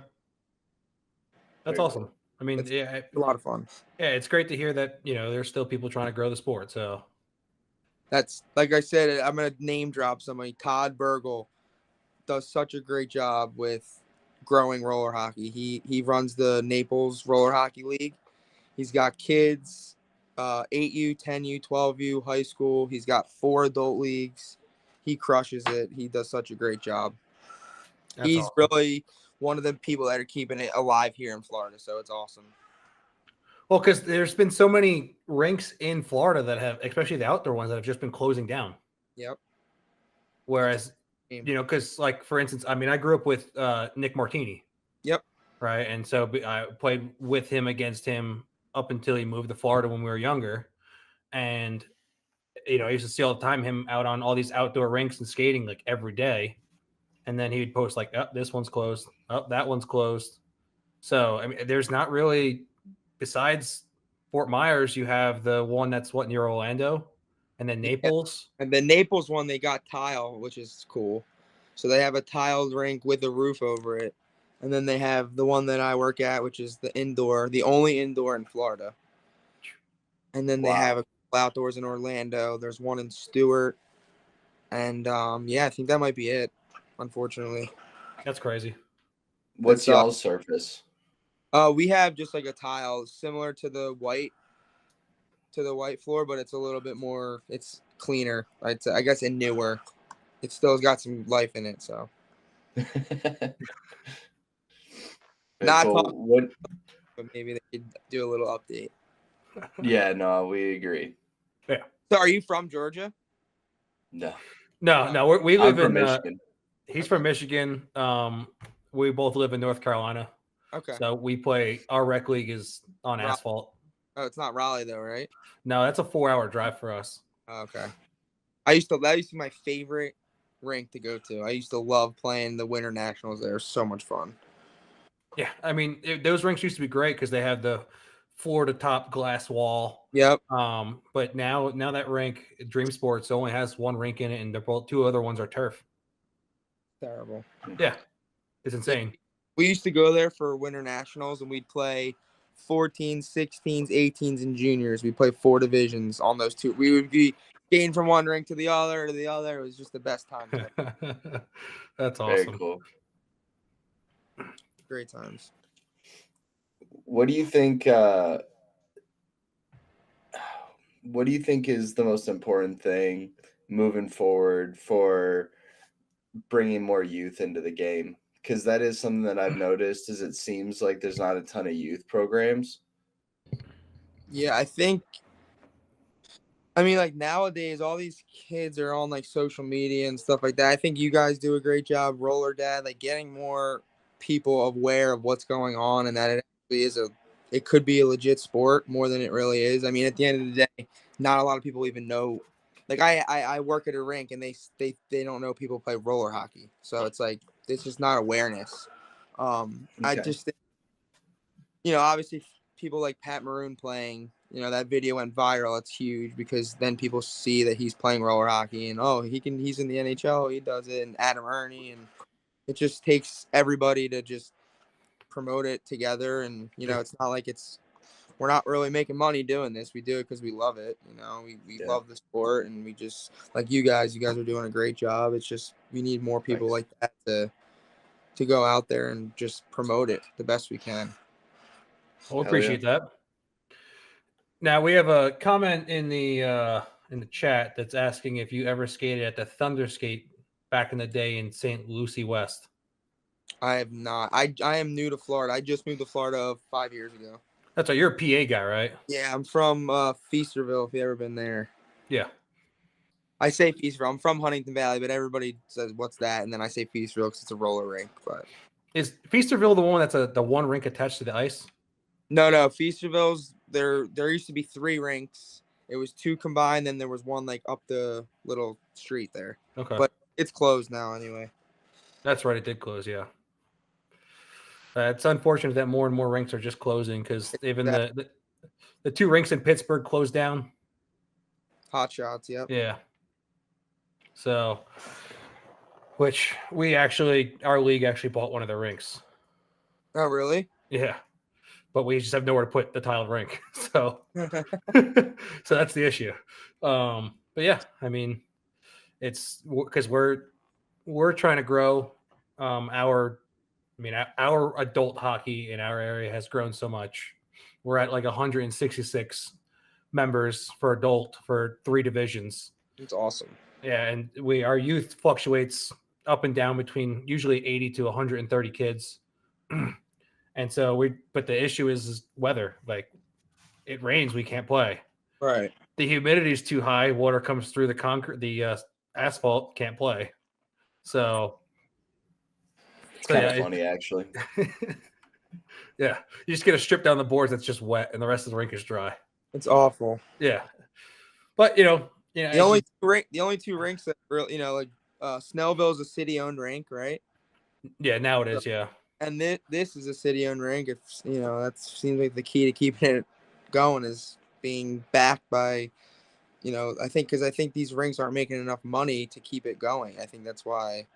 That's Very awesome. cool. I mean, It's yeah, a lot of fun. yeah, it's great to hear that, there's still people trying to grow the sport. So That's like I said, I'm going to name drop somebody. Todd Burgle does such a great job with growing roller hockey. He runs the Naples Roller Hockey League. He's got kids, 8U, 10U, 12U, high school. He's got 4 adult leagues. He crushes it. He does such a great job. that's He's awesome. really one of the people that are keeping it alive here in Florida, so it's awesome. Well, because there's been so many rinks in Florida that have, especially the outdoor ones, that have just been closing down. Yep. Whereas, because like, for instance, I mean, I grew up with Nick Martini. Yep. Right. And so I played with him against him up until he moved to Florida when we were younger. And, I used to see all the time him out on all these outdoor rinks and skating like every day. And then he would post like, oh, this one's closed. Oh, that one's closed. So, I mean, there's not really, besides Fort Myers, you have the one that's near Orlando, and then Naples. And the Naples one, they got tile, which is cool. So they have a tiled rink with a roof over it. And then they have the one that I work at, which is the only indoor in Florida. And then they have a couple outdoors in Orlando. There's one in Stewart. And I think that might be it, unfortunately. That's crazy. What's y'all's surface? We have just like a tile similar to the white floor, but it's a little bit more, it's cleaner. I guess, and newer. It still's got some life in it, so. Not cool. What? But maybe they could do a little update. Yeah, no, we agree. Yeah. So are you from Georgia? No. We live in Michigan. He's from Michigan. We both live in North Carolina. Okay. So our rec league is on asphalt. Oh, it's not Raleigh though, right? No, that's a 4-hour drive for us. Okay. That used to be my favorite rink to go to. I used to love playing the Winter Nationals there. So much fun. Yeah, I mean, those rinks used to be great because they had the floor to top glass wall. Yep. But now that rink, Dream Sports, only has one rink in it, and they're 2 other ones are turf. Terrible. Yeah, it's insane. We used to go there for Winter Nationals, and we'd play 14s, 16s, 18s, and juniors. We played 4 divisions on those 2. We would be skating from one rink to the other. It was just the best time. That's awesome. Very cool. Great times. What do you think? What do you think is the most important thing moving forward for bringing more youth into the game? Because that is something that I've noticed. Is it seems like there's not a ton of youth programs. Yeah, I think. I mean, like nowadays, all these kids are on like social media and stuff like that. I think you guys do a great job, Roller Dad, like getting more people aware of what's going on and that it actually it could be a legit sport more than it really is. I mean, at the end of the day, not a lot of people even know. Like I work at a rink and they don't know people play roller hockey, so it's like it's just not awareness. I just think, obviously people like Pat Maroon playing, that video went viral. It's huge because then people see that he's playing roller hockey and he's in the NHL, he does it, and Adam Ernie, and it just takes everybody to just promote it together. And, it's not like we're not really making money doing this. We do it because we love it. We love the sport, and we just, like you guys are doing a great job. It's just, we need more people like that to go out there and just promote it the best we can. Well, appreciate that. Now we have a comment in the chat that's asking if you ever skated at the Thunder Skate back in the day in St. Lucie West. I have not. I am new to Florida. I just moved to Florida 5 years ago. That's right. You're a PA guy, right? Yeah, I'm from Feasterville, if you ever been there. Yeah. I say Feasterville. I'm from Huntington Valley, but everybody says, what's that? And then I say Feasterville because it's a roller rink. But is Feasterville the one that's the one rink attached to the ice? No. Feasterville's, there used to be 3 rinks. It was 2 combined, then there was one like up the little street there. Okay. But it's closed now anyway. That's right. It did close, yeah. It's unfortunate that more and more rinks are just closing because even That the 2 rinks in Pittsburgh closed down. hot shots, yep. Yeah. So, which our league actually bought one of the rinks. Oh, really? Yeah. But we just have nowhere to put the tiled rink. So, so that's the issue. But yeah, I mean, it's because we're trying to grow. Our adult hockey in our area has grown so much. We're at like 166 members for adult for 3 divisions. It's awesome. Yeah, and our youth fluctuates up and down between usually 80 to 130 kids. And so but the issue is weather. Like it rains, we can't play. Right. The humidity is too high. Water comes through the concrete, the asphalt, can't play. So It's kind of funny, actually. Yeah, you just get to strip down the boards that's just wet, and the rest of the rink is dry. It's awful. Yeah, but the only two rinks that really, like Snellville's a city-owned rink, right? Yeah, now it is. Yeah, and this is a city-owned rink. If that seems like the key to keeping it going is being backed by, I think these rinks aren't making enough money to keep it going. I think that's why,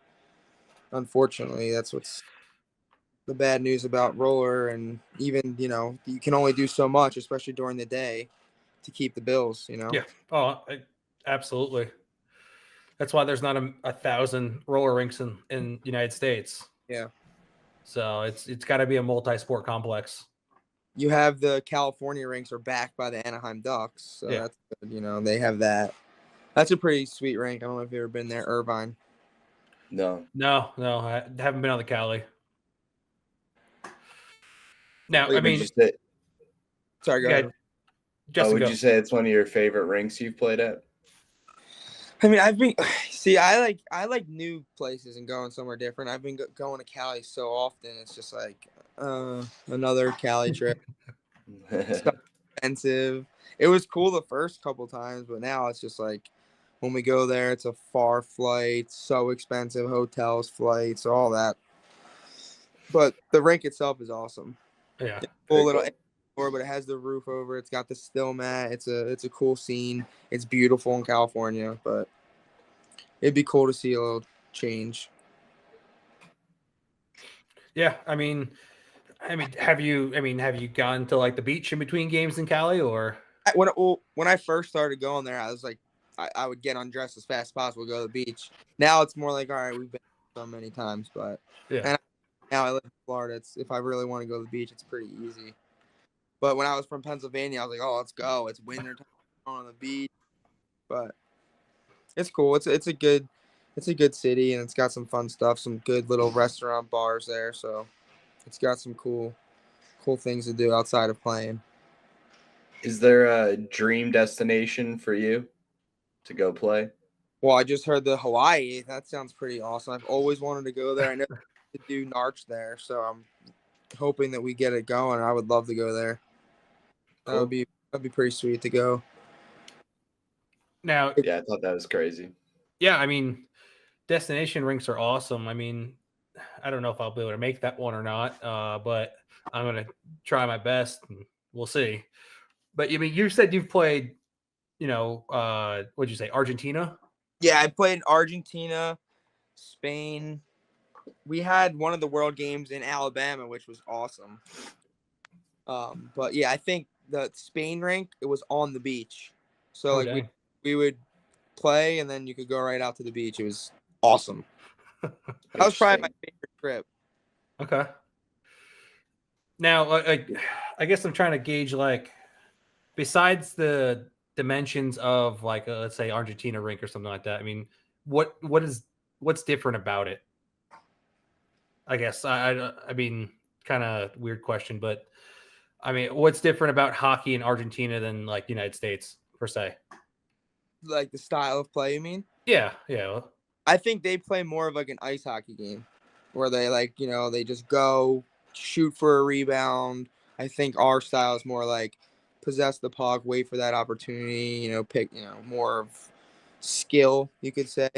unfortunately, that's what's the bad news about roller. And even you can only do so much, especially during the day, to keep the bills. Yeah. Oh, absolutely. That's why there's not a 1,000 roller rinks in United States. Yeah. So it's got to be a multi-sport complex. You have the California rinks are backed by the Anaheim Ducks, so Yeah. that's good. They have that. That's a pretty sweet rink. I don't know if you've ever been there, Irvine. No, I haven't been on the Cali. Now, Wait, I mean, sorry, go ahead. Would you say it's one of your favorite rinks you've played at? I mean, I like new places and going somewhere different. I've been going to Cali so often. It's just like another Cali trip. It's expensive. It was cool the first couple times, but now it's just like when we go there, it's a far flight, so expensive, hotels, flights, all that. But the rink itself is awesome. Yeah, it's cool little floor, but it has the roof over. It's got the still mat. It's a cool scene. It's beautiful in California, but it'd be cool to see a little change. Yeah, I mean, have you gone to like the beach in between games in Cali or? When I first started going there, I was like, I would get undressed as fast as possible, go to the beach. Now it's more like, all right, we've been so many times, but yeah. And now I live in Florida. If I really want to go to the beach, it's pretty easy. But when I was from Pennsylvania, I was like, oh, let's go. It's winter time on the beach, but it's cool. It's a good city, and it's got some fun stuff, some good little restaurant bars there. So it's got some cool things to do outside of playing. Is there a dream destination for you to go play? Well, I just heard the Hawaii. That sounds pretty awesome. I've always wanted to go there. I never to do Narch there, so I'm hoping that we get it going. I would love to go there. Cool. That'd be pretty sweet to go. Now, yeah, I thought that was crazy. Yeah, I mean, destination rinks are awesome. I mean, I don't know if I'll be able to make that one or not, but I'm gonna try my best, and we'll see. But I mean, you said you've played, what'd you say, Argentina? Yeah, I played in Argentina, Spain. We had one of the World Games in Alabama, which was awesome. But yeah, I think the Spain rink, it was on the beach. So we would play and then you could go right out to the beach. It was awesome. That was probably my favorite trip. Okay. Now, I guess I'm trying to gauge, like, besides the dimensions of, like, let's say Argentina rink or something like that. I mean, what's different about it? I guess I mean, kind of weird question, but I mean, what's different about hockey in Argentina than like United States per se? Like the style of play, you mean? Yeah. I think they play more of like an ice hockey game where they they just go shoot for a rebound. I think our style is more like possess the puck, wait for that opportunity, pick, more of skill, you could say.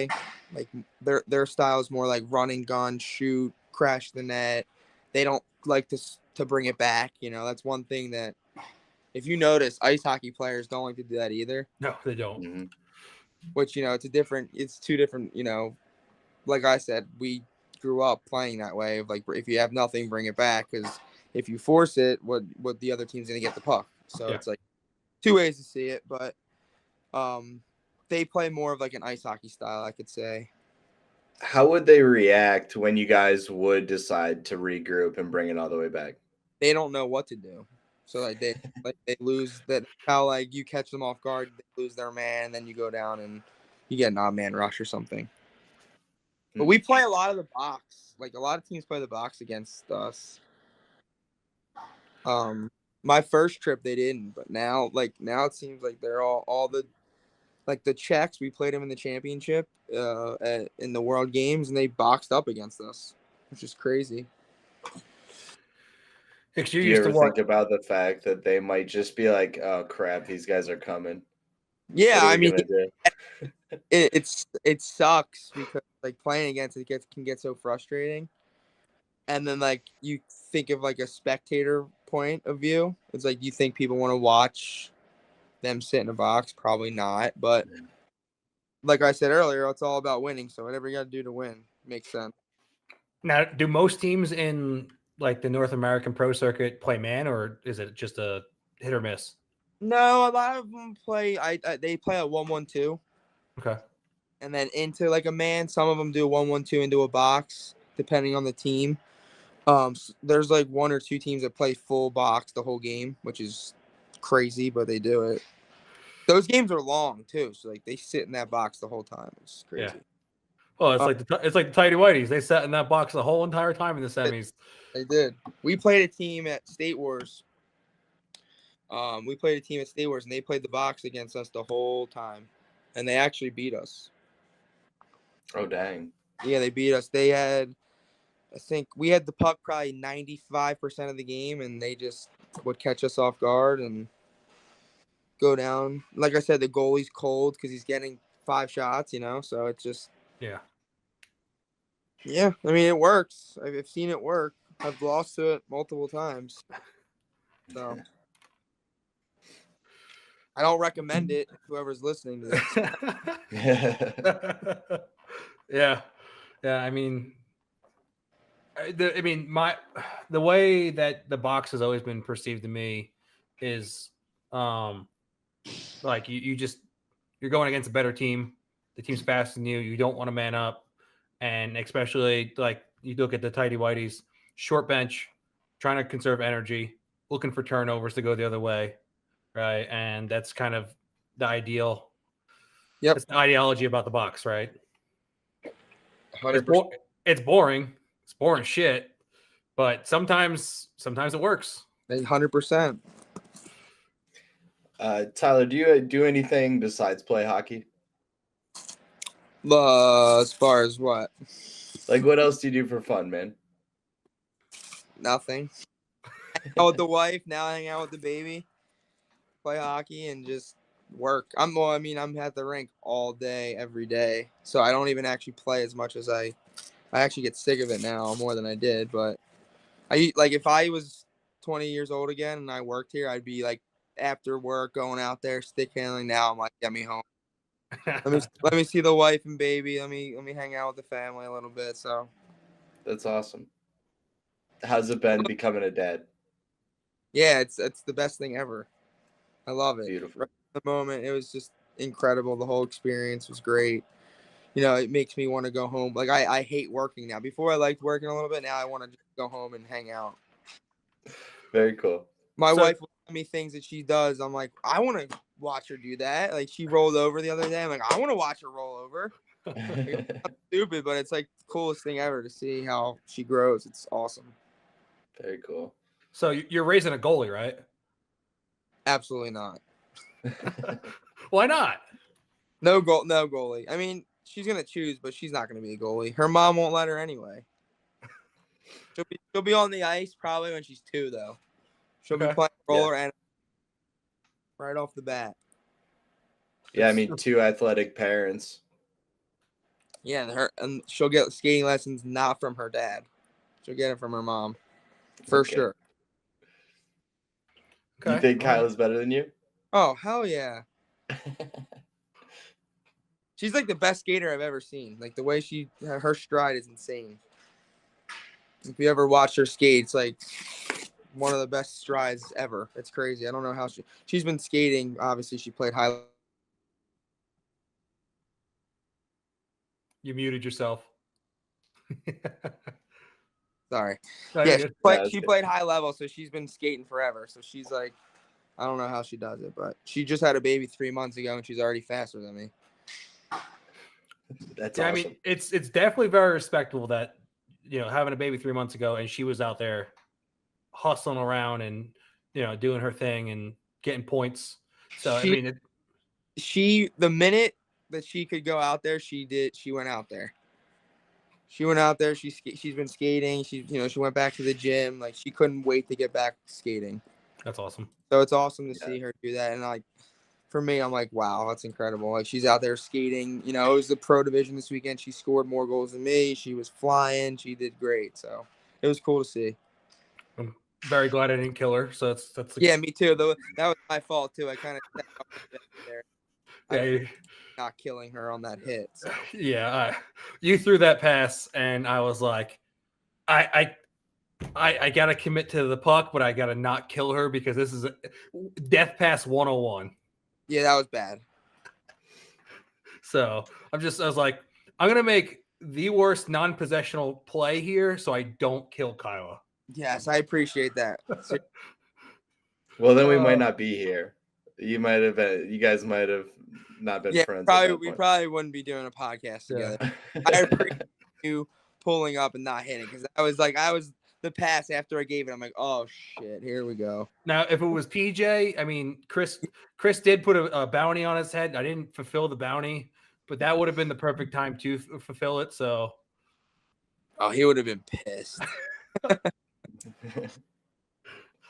Like their style is more like run and gun, shoot, crash the net, they don't like to bring it back. That's one thing that if you notice, ice hockey players don't like to do that either. No, they don't. Mhm. Which it's two different. Like I said, we grew up playing that way. Of like, if you have nothing, bring it back. Because if you force it, what the other team's gonna get the puck. So Yeah. it's like two ways to see it, but they play more of like an ice hockey style, I could say. How would they react when you guys would decide to regroup and bring it all the way back? They don't know what to do. So they lose that. How like you catch them off guard, they lose their man, and then you go down and you get an odd man rush or something. But we play a lot of the box. Like a lot of teams play the box against us. My first trip they didn't, but now it seems like they're all the like the Czechs. We played them in the championship, in the World Games, and they boxed up against us, which is crazy. Because Do you're you used to ever what? think about the fact that they might just be like, "Oh crap, these guys are coming"? Yeah, What are I we mean, gonna do? it sucks because like playing against it can get so frustrating. And then like you think of like a spectator point of view. It's like you think people want to watch them sit in a box, probably not. But like I said earlier, it's all about winning. So whatever you got to do to win makes sense. Now, do most teams in like the North American pro circuit play man, or is it just a hit or miss? No, a lot of them play. They play a 1-1-2, Okay. and then into like a man. Some of them do 1-1-2 into a box, depending on the team. There's like one or two teams that play full box the whole game, which is crazy, but they do it. Those games are long too, so like they sit in that box the whole time. It's crazy. Yeah. Well, it's like the Tidy Whiteys. They sat in that box the whole entire time in the semis. They did. We played a team at State Wars. We played a team at State Wars, and they played the box against us the whole time, and they actually beat us. Oh dang! Yeah, they beat us. I think we had the puck probably 95% of the game, and they just would catch us off guard and go down. Like I said, the goalie's cold because he's getting 5 shots, so it's just. Yeah. Yeah, I mean, it works. I've seen it work. I've lost to it multiple times. So I don't recommend it. Whoever's listening to this. Yeah. I mean, the way that the box has always been perceived to me is, like you're going against a better team. The team's faster than you. You don't want to man up, and especially like you look at the Tidy Whiteys, short bench, trying to conserve energy, looking for turnovers to go the other way, right? And that's kind of the ideal. Yep. That's the ideology about the box, right? 100%. It's boring. It's boring shit, but sometimes it works. 100%. Tyler, do you do anything besides play hockey? As far as what? Like, what else do you do for fun, man? Nothing. Hang out with the wife. Now hang out with the baby. Play hockey and just work. I'm at the rink all day, every day. So I don't even actually play as much as I actually get sick of it now more than I did. But if I was 20 years old again and I worked here, I'd be like after work going out there stick handling. Now I'm like, get me home. Let me see the wife and baby. Let me hang out with the family a little bit. So That's awesome. How's it been becoming a dad? yeah, it's the best thing ever. I love it. Beautiful. Right at the moment, it was just incredible. The whole experience was great. It makes me want to go home. Like I hate working now. Before I liked working a little bit. Now I want to just go home and hang out. Very cool. My wife will tell me things that she does. I'm like, I want to watch her do that. Like she rolled over the other day. I'm like, I want to watch her roll over. It's not stupid, but it's like the coolest thing ever to see how she grows. It's awesome. Very cool. So you're raising a goalie, right? Absolutely not. Why not? No goalie. I mean, she's gonna choose, but she's not gonna be a goalie. Her mom won't let her anyway. She'll be on the ice probably when she's 2 though. She'll be playing roller and right off the bat. Yeah, I mean 2 athletic parents. Yeah, and she'll get skating lessons not from her dad. She'll get it from her mom. for Okay. sure. You think Kyla's better than you? Oh, hell yeah. She's like the best skater I've ever seen. Like the way her stride is insane. If you ever watch her skate, it's like one of the best strides ever. It's crazy. I don't know how she's been skating. Obviously, she played high. You muted yourself. Sorry. No, Yeah, you're good. she played high level, so she's been skating forever. So she's like, I don't know how she does it, but she just had a baby 3 months ago, and she's already faster than me. That's yeah, awesome. I mean, it's definitely very respectable that, you know, having a baby 3 months ago and she was out there hustling around and, you know, doing her thing and getting points. So, I mean, the minute that she could go out there, she did. She went out there. She went out there. She's been skating. She went back to the gym. Like, she couldn't wait to get back skating. that's awesome. So it's awesome to see her do that. And like, for me, I'm like, wow, that's incredible. Like, she's out there skating. You know, it was the pro division this weekend. She scored more goals than me. She was flying. She did great. So it was cool to see. I'm very glad I didn't kill her. So that's yeah, me too. Though that was my fault too. I kind of stepped up a bit there. Yeah, not killing her on that hit. So. Yeah, you threw that pass, and I was like, I gotta commit to the puck, but I gotta not kill her because this is a death pass 101. Yeah, that was bad. So I was like, I'm gonna make the worst non-possessional play here, so I don't kill Kyla. Yes, I appreciate that. Well, then we might not be here. You guys might have not been friends. We probably wouldn't be doing a podcast together. I appreciate you pulling up and not hitting because I was the pass after I gave it. I'm like, oh shit, here we go. Now, if it was PJ, I mean, Chris did put a bounty on his head. I didn't fulfill the bounty, but that would have been the perfect time to fulfill it. So, he would have been pissed.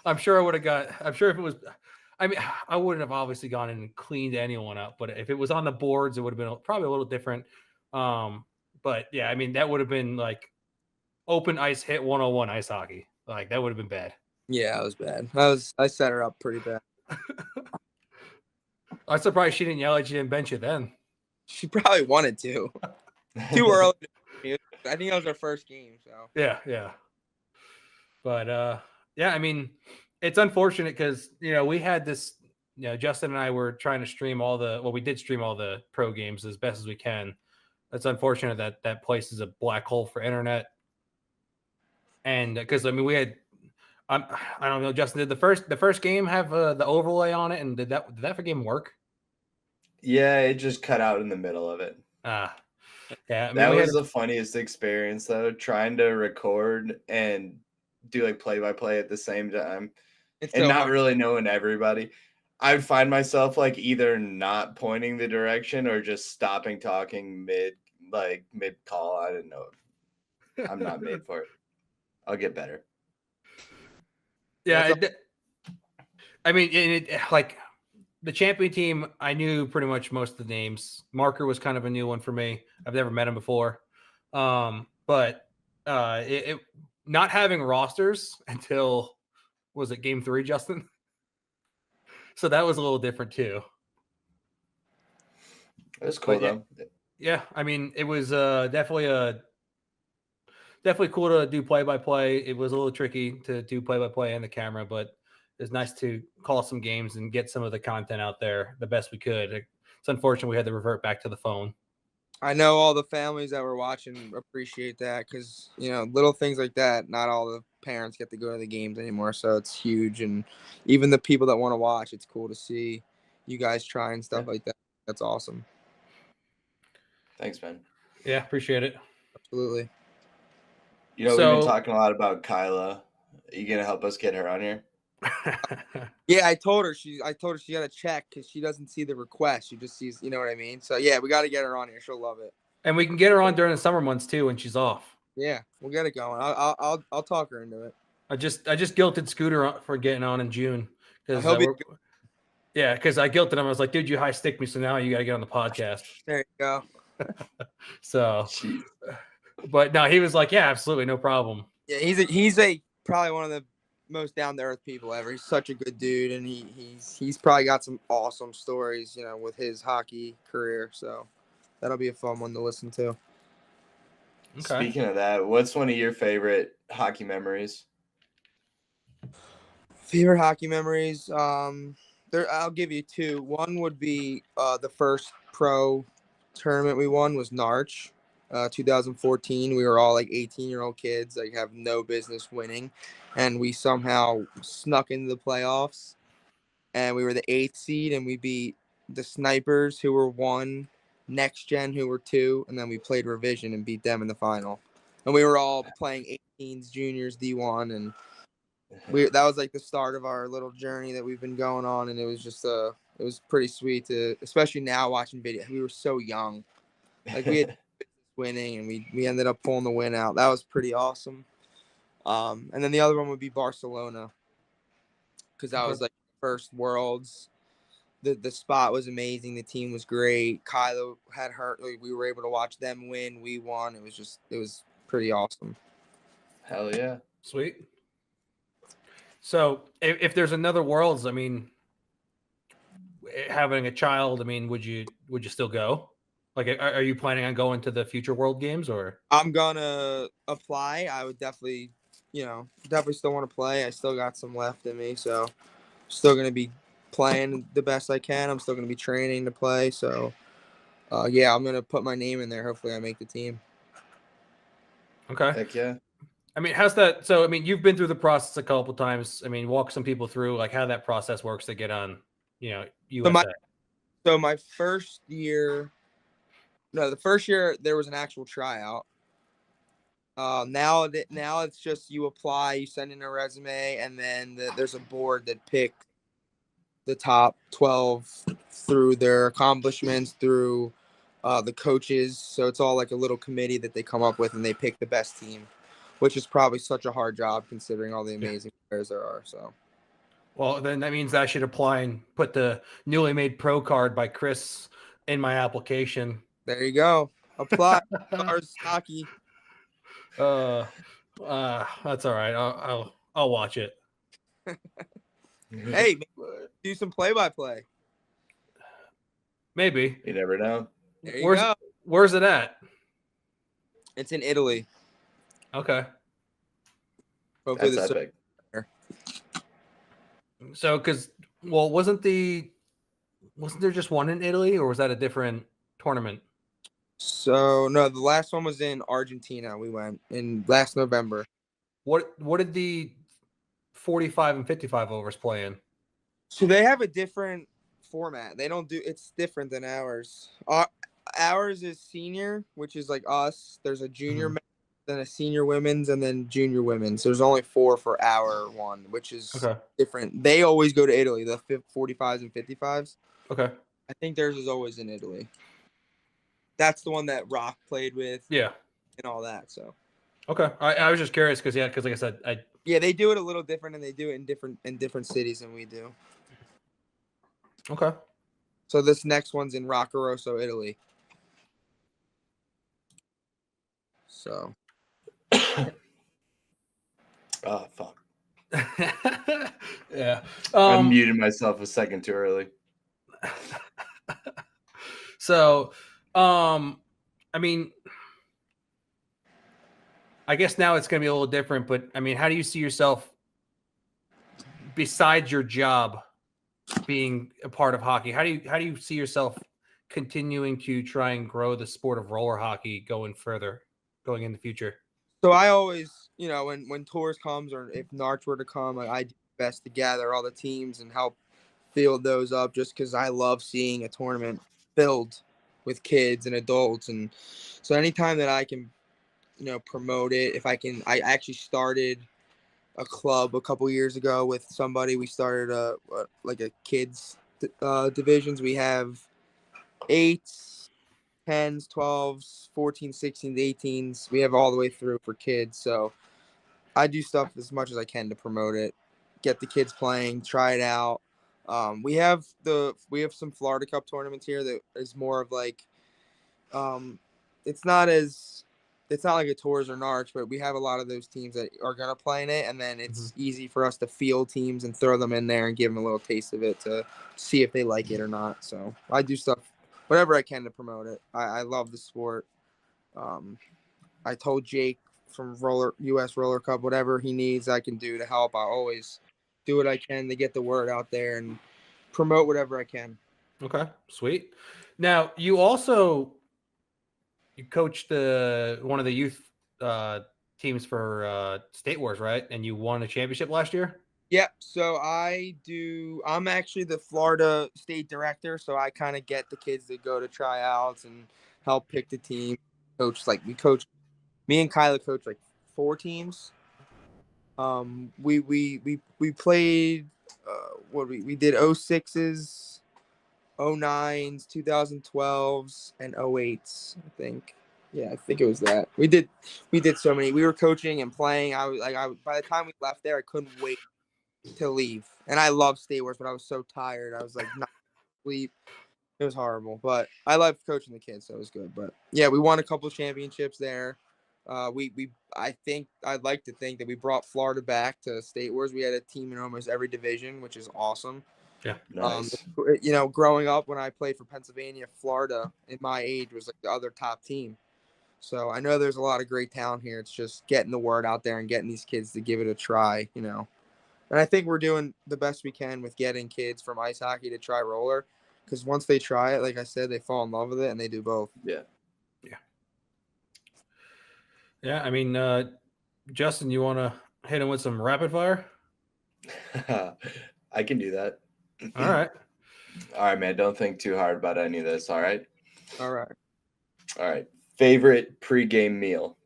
I'm sure I would have got. I'm sure if it was. I mean, I wouldn't have obviously gone in and cleaned anyone up, but if it was on the boards, it would have been probably a little different. But yeah, I mean, that would have been like open ice hit 101 ice hockey. Like that would have been bad. Yeah, it was bad. I set her up pretty bad. I'm surprised she didn't yell at you and bench you then. She probably wanted to. Too early. I think that was our first game. So yeah. But yeah, I mean, it's unfortunate because we had this. Justin and I were trying to stream we did stream all the pro games as best as we can. It's unfortunate that place is a black hole for internet. And because I mean, we had, I don't know, Justin, did the first game have the overlay on it, and did that for game work? Yeah, it just cut out in the middle of it. Yeah. I mean, that was the funniest experience though, trying to record and do like play-by-play at the same time, and not really knowing everybody. I would find myself like either not pointing the direction or just stopping talking mid call. I didn't know. I'm not made for it. I'll get better. Yeah. I mean, like the champion team, I knew pretty much most of the names. Marker was kind of a new one for me. I've never met him before. But it not having rosters until, was it game 3, Justin? So that was a little different too. It was cool though. Yeah, I mean, it was definitely cool to do play-by-play. It was a little tricky to do play-by-play and the camera, but it's nice to call some games and get some of the content out there the best we could. It's unfortunate we had to revert back to the phone. I know all the families that were watching appreciate that because, little things like that, not all the parents get to go to the games anymore. So it's huge. And even the people that want to watch, it's cool to see you guys try and stuff like that. That's awesome. Thanks, man. Yeah, appreciate it. Absolutely. We've been talking a lot about Kyla. Are you going to help us get her on here? Yeah, I told her she got to check because she doesn't see the request. She just sees, you know what I mean? So yeah, we got to get her on here. She'll love it. And we can get her on during the summer months too when she's off. Yeah, we'll get it going. I'll talk her into it. I just guilted Scooter for getting on in June because because I guilted him. I was like, dude, you high stick me, so now you got to get on the podcast. There you go. So, but no, he was like, yeah, absolutely, no problem. Yeah, he's a probably one of the most down to earth people ever. He's such a good dude, and he's probably got some awesome stories, with his hockey career. So that'll be a fun one to listen to. Okay. Speaking of that, what's one of your favorite hockey memories? Favorite hockey memories? I'll give you two. One would be the first pro tournament we won was Narch, 2014. We were all like 18-year-old kids, like have no business winning, and we somehow snuck into the playoffs. And we were the 8th seed, and we beat the Snipers, who were 1, Next Gen, who were 2, and then we played Revision and beat them in the final. And we were all playing 18s, juniors, D1, and that was like the start of our little journey that we've been going on, and it was just it was pretty sweet to, especially now watching video. We were so young, like we had winning, and we ended up pulling the win out. That was pretty awesome. And then the other one would be Barcelona, because that was like first Worlds. The spot was amazing. The team was great. Kylo had hurt. Like, we were able to watch them win. We won. It was pretty awesome. Hell yeah. Sweet. So if there's another Worlds, I mean, having a child, I mean, would you still go? Like, are you planning on going to the future World Games, or? I'm gonna apply. I would definitely still want to play. I still got some left in me, so still gonna be playing the best I can. I'm still gonna be training to play. So, yeah, I'm gonna put my name in there. Hopefully, I make the team. Okay. Heck yeah. I mean, how's that? So, I mean, you've been through the process a couple times. I mean, walk some people through like how that process works to get on, USA. So my first year, the first year there was an actual tryout. Now it's just you apply, you send in a resume, and then there's a board that picks the top 12 through their accomplishments, through the coaches. So it's all like a little committee that they come up with, and they pick the best team, which is probably such a hard job considering all the amazing players there are. So, well, then that means I should apply and put the newly made pro card by Chris in my application. there you go. Apply. Stars hockey. That's all right. I'll watch it. Hey, do some play-by-play. Maybe. You never know. There you go. Where's it at? It's in Italy. Okay. Hopefully That's epic. So, wasn't there just one in Italy, or was that a different tournament? So no, the last one was in Argentina. We went in last November. What did the 45 and 55 overs play in? So they have a different format. They don't do. It's different than ours. Ours is senior, which is like us. There's a junior, men's, then a senior women's, and then junior women's. There's only 4 for our one, which is different. They always go to Italy, the 45s and 55s. Okay. I think theirs is always in Italy. That's the one that Rock played with. Yeah. And all that. So. Okay. I was just curious because like I said, yeah, they do it a little different, and they do it in different cities than we do. Okay. So this next one's in Roccoroso, Italy. So. Oh, fuck. Yeah. I muted myself a second too early. So, I mean, I guess now it's going to be a little different, but I mean, how do you see yourself besides your job being a part of hockey? How do you see yourself continuing to try and grow the sport of roller hockey going in the future? So I always, when tours comes, or if Narch were to come, I do my best to gather all the teams and help field those up, just because I love seeing a tournament filled with kids and adults. And so anytime that I can, promote it, if I can, I actually started a club a couple years ago with somebody. We started a kids divisions. We have 8s, 10s, 12s, 14s, 16s, 18s. We have all the way through for kids. So I do stuff as much as I can to promote it, get the kids playing, try it out. We have some Florida Cup tournaments here that is more of like, it's not as it's not like a Tours or Narch, but we have a lot of those teams that are gonna play in it, and then it's easy for us to field teams and throw them in there and give them a little taste of it to see if they like it or not. So I do stuff, whatever I can to promote it. I love the sport. I told Jake from US Roller Cup, whatever he needs, I can do to help. I always do what I can to get the word out there and promote whatever I can. Okay, sweet. Now you also coached one of the youth teams for State Wars, right? And you won a championship last year. Yep. So I'm actually the Florida state director. So I kind of get the kids that go to tryouts and help pick the team. Me and Kyla coach like 4 teams. We played, we did 06s, 09s, 2012s, and 08s, I think. Yeah, I think it was that. We did so many. We were coaching and playing. By the time we left there, I couldn't wait to leave. And I love State Wars, but I was so tired. I was like not sleep. It was horrible, but I loved coaching the kids, so it was good. But yeah, we won a couple of championships there. I'd like to think that we brought Florida back to State Wars. We had a team in almost every division, which is awesome. Yeah, nice. Growing up when I played for Pennsylvania, Florida in my age was like the other top team. So I know there's a lot of great talent here. It's just getting the word out there and getting these kids to give it a try, And I think we're doing the best we can with getting kids from ice hockey to try roller. Because once they try it, like I said, they fall in love with it and they do both. Yeah. I mean, Justin, you want to hit him with some rapid fire? I can do that. All right. All right, man. Don't think too hard about any of this. All right. All right. Favorite pregame meal?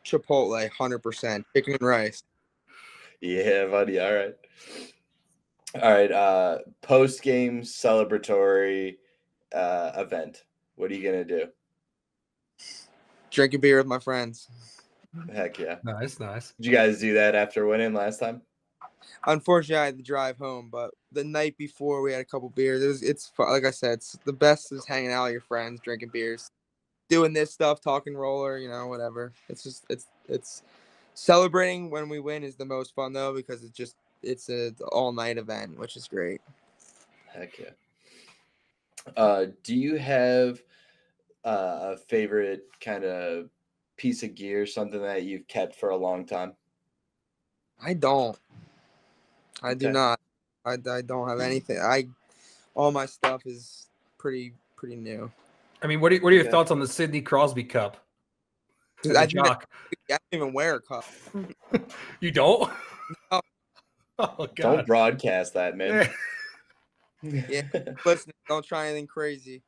Chipotle, 100%. Chicken and rice. Yeah, buddy. All right. Post-game celebratory event. What are you gonna do? Drink a beer with my friends. Heck yeah. Nice. Did you guys do that after winning last time? Unfortunately, I had to drive home, but the night before we had a couple beers. It's like I said, it's the best is hanging out with your friends, drinking beers, doing this stuff, talking roller, whatever. It's celebrating when we win is the most fun though, because it's an all-night event, which is great. Heck yeah. Do you have a favorite kind of piece of gear, something that you've kept for a long time? I don't. I do not. I don't have anything. All my stuff is pretty new. I mean, what are your thoughts on the Sidney Crosby Cup? I don't even wear a cup. You don't? No. Oh, God. Don't broadcast that, man. Yeah, listen, don't try anything crazy.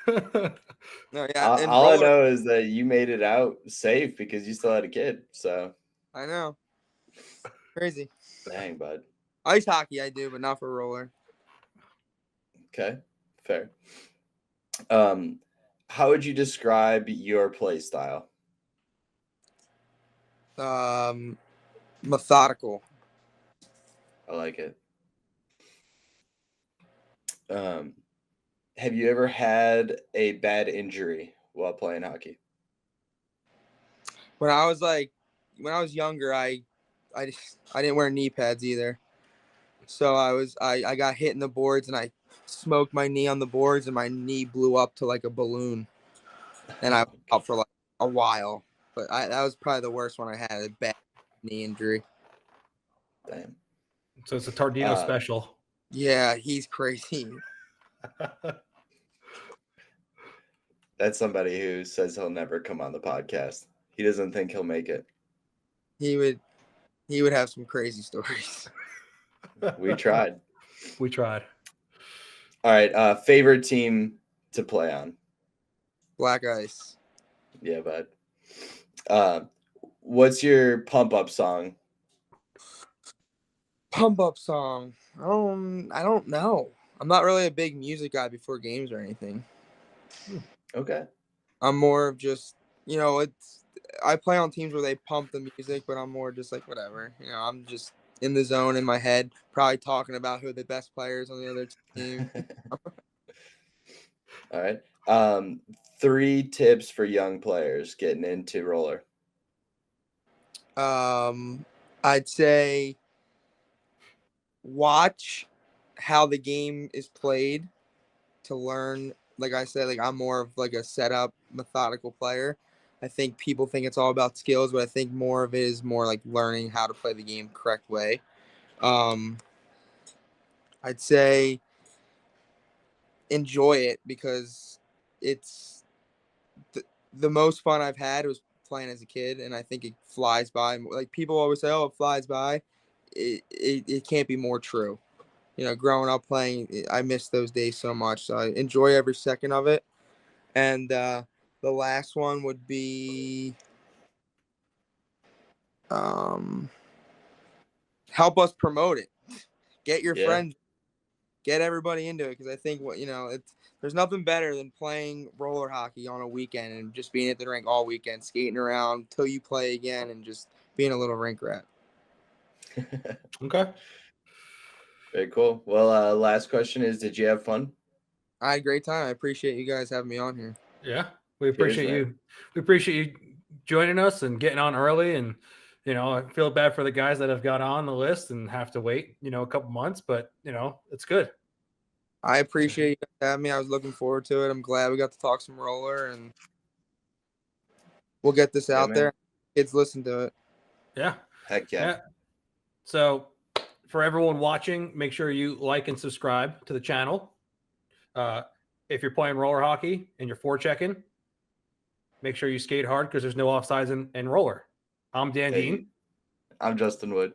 No, yeah. All I know is that you made it out safe because you still had a kid. So I know. Crazy. Dang, bud. Ice hockey I do, but not for roller. Okay, fair. How would you describe your play style? Methodical. I like it. Have you ever had a bad injury while playing hockey? When I was younger, I didn't wear knee pads either. So I got hit in the boards and I smoked my knee on the boards and my knee blew up to like a balloon, and I was out for like a while. But that was probably the worst one I had, a bad knee injury. Damn. So it's a Tardino special. Yeah, he's crazy. That's somebody who says he'll never come on the podcast. He doesn't think he'll make it. He would have some crazy stories. We tried. All right. Favorite team to play on? Black Ice. Yeah, bud. What's your pump up song? Pump up song. I don't know. I'm not really a big music guy before games or anything. Okay. I'm more of just, I play on teams where they pump the music, but I'm more just like whatever. I'm just in the zone in my head, probably talking about who the best players on the other team. All right. 3 tips for young players getting into roller. I'd say watch how the game is played to learn. Like I said, like I'm more of like a setup, methodical player. I think people think it's all about skills, but I think more of it is more like learning how to play the game correct way. I'd say enjoy it because it's the most fun I've had was playing as a kid, and I think it flies by. Like people always say, "Oh, it flies by." It can't be more true. Growing up playing, I miss those days so much. So I enjoy every second of it. And the last one would be help us promote it. Get your friends, get everybody into it because I think there's nothing better than playing roller hockey on a weekend and just being at the rink all weekend, skating around till you play again, and just being a little rink rat. Okay. Very cool. Well, last question is, did you have fun? I had a great time. I appreciate you guys having me on here. Yeah, we appreciate man. you. We appreciate you joining us and getting on early. And I feel bad for the guys that have got on the list and have to wait, a couple months. But it's good. I appreciate you guys having me. I was looking forward to it. I'm glad we got to talk some roller, and we'll get this out man. there. Kids listen to it. Yeah. Heck yeah. So for everyone watching, make sure you like and subscribe to the channel. If you're playing roller hockey and you're forechecking, make sure you skate hard because there's no offsides in roller. I'm Dan Dean. I'm Justin Wood.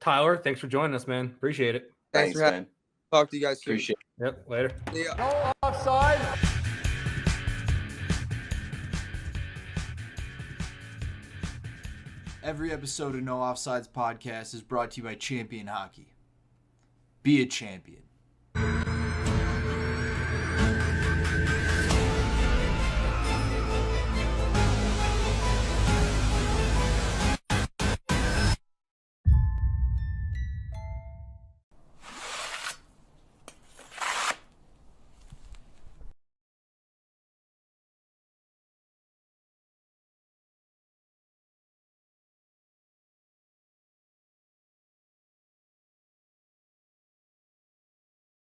Tyler, thanks for joining us, man. Appreciate it. Thanks for having me. Talk to you guys soon. Appreciate it. Yep, later. Yeah. No offside. Every episode of No Offsides podcast is brought to you by Champion Hockey. Be a champion.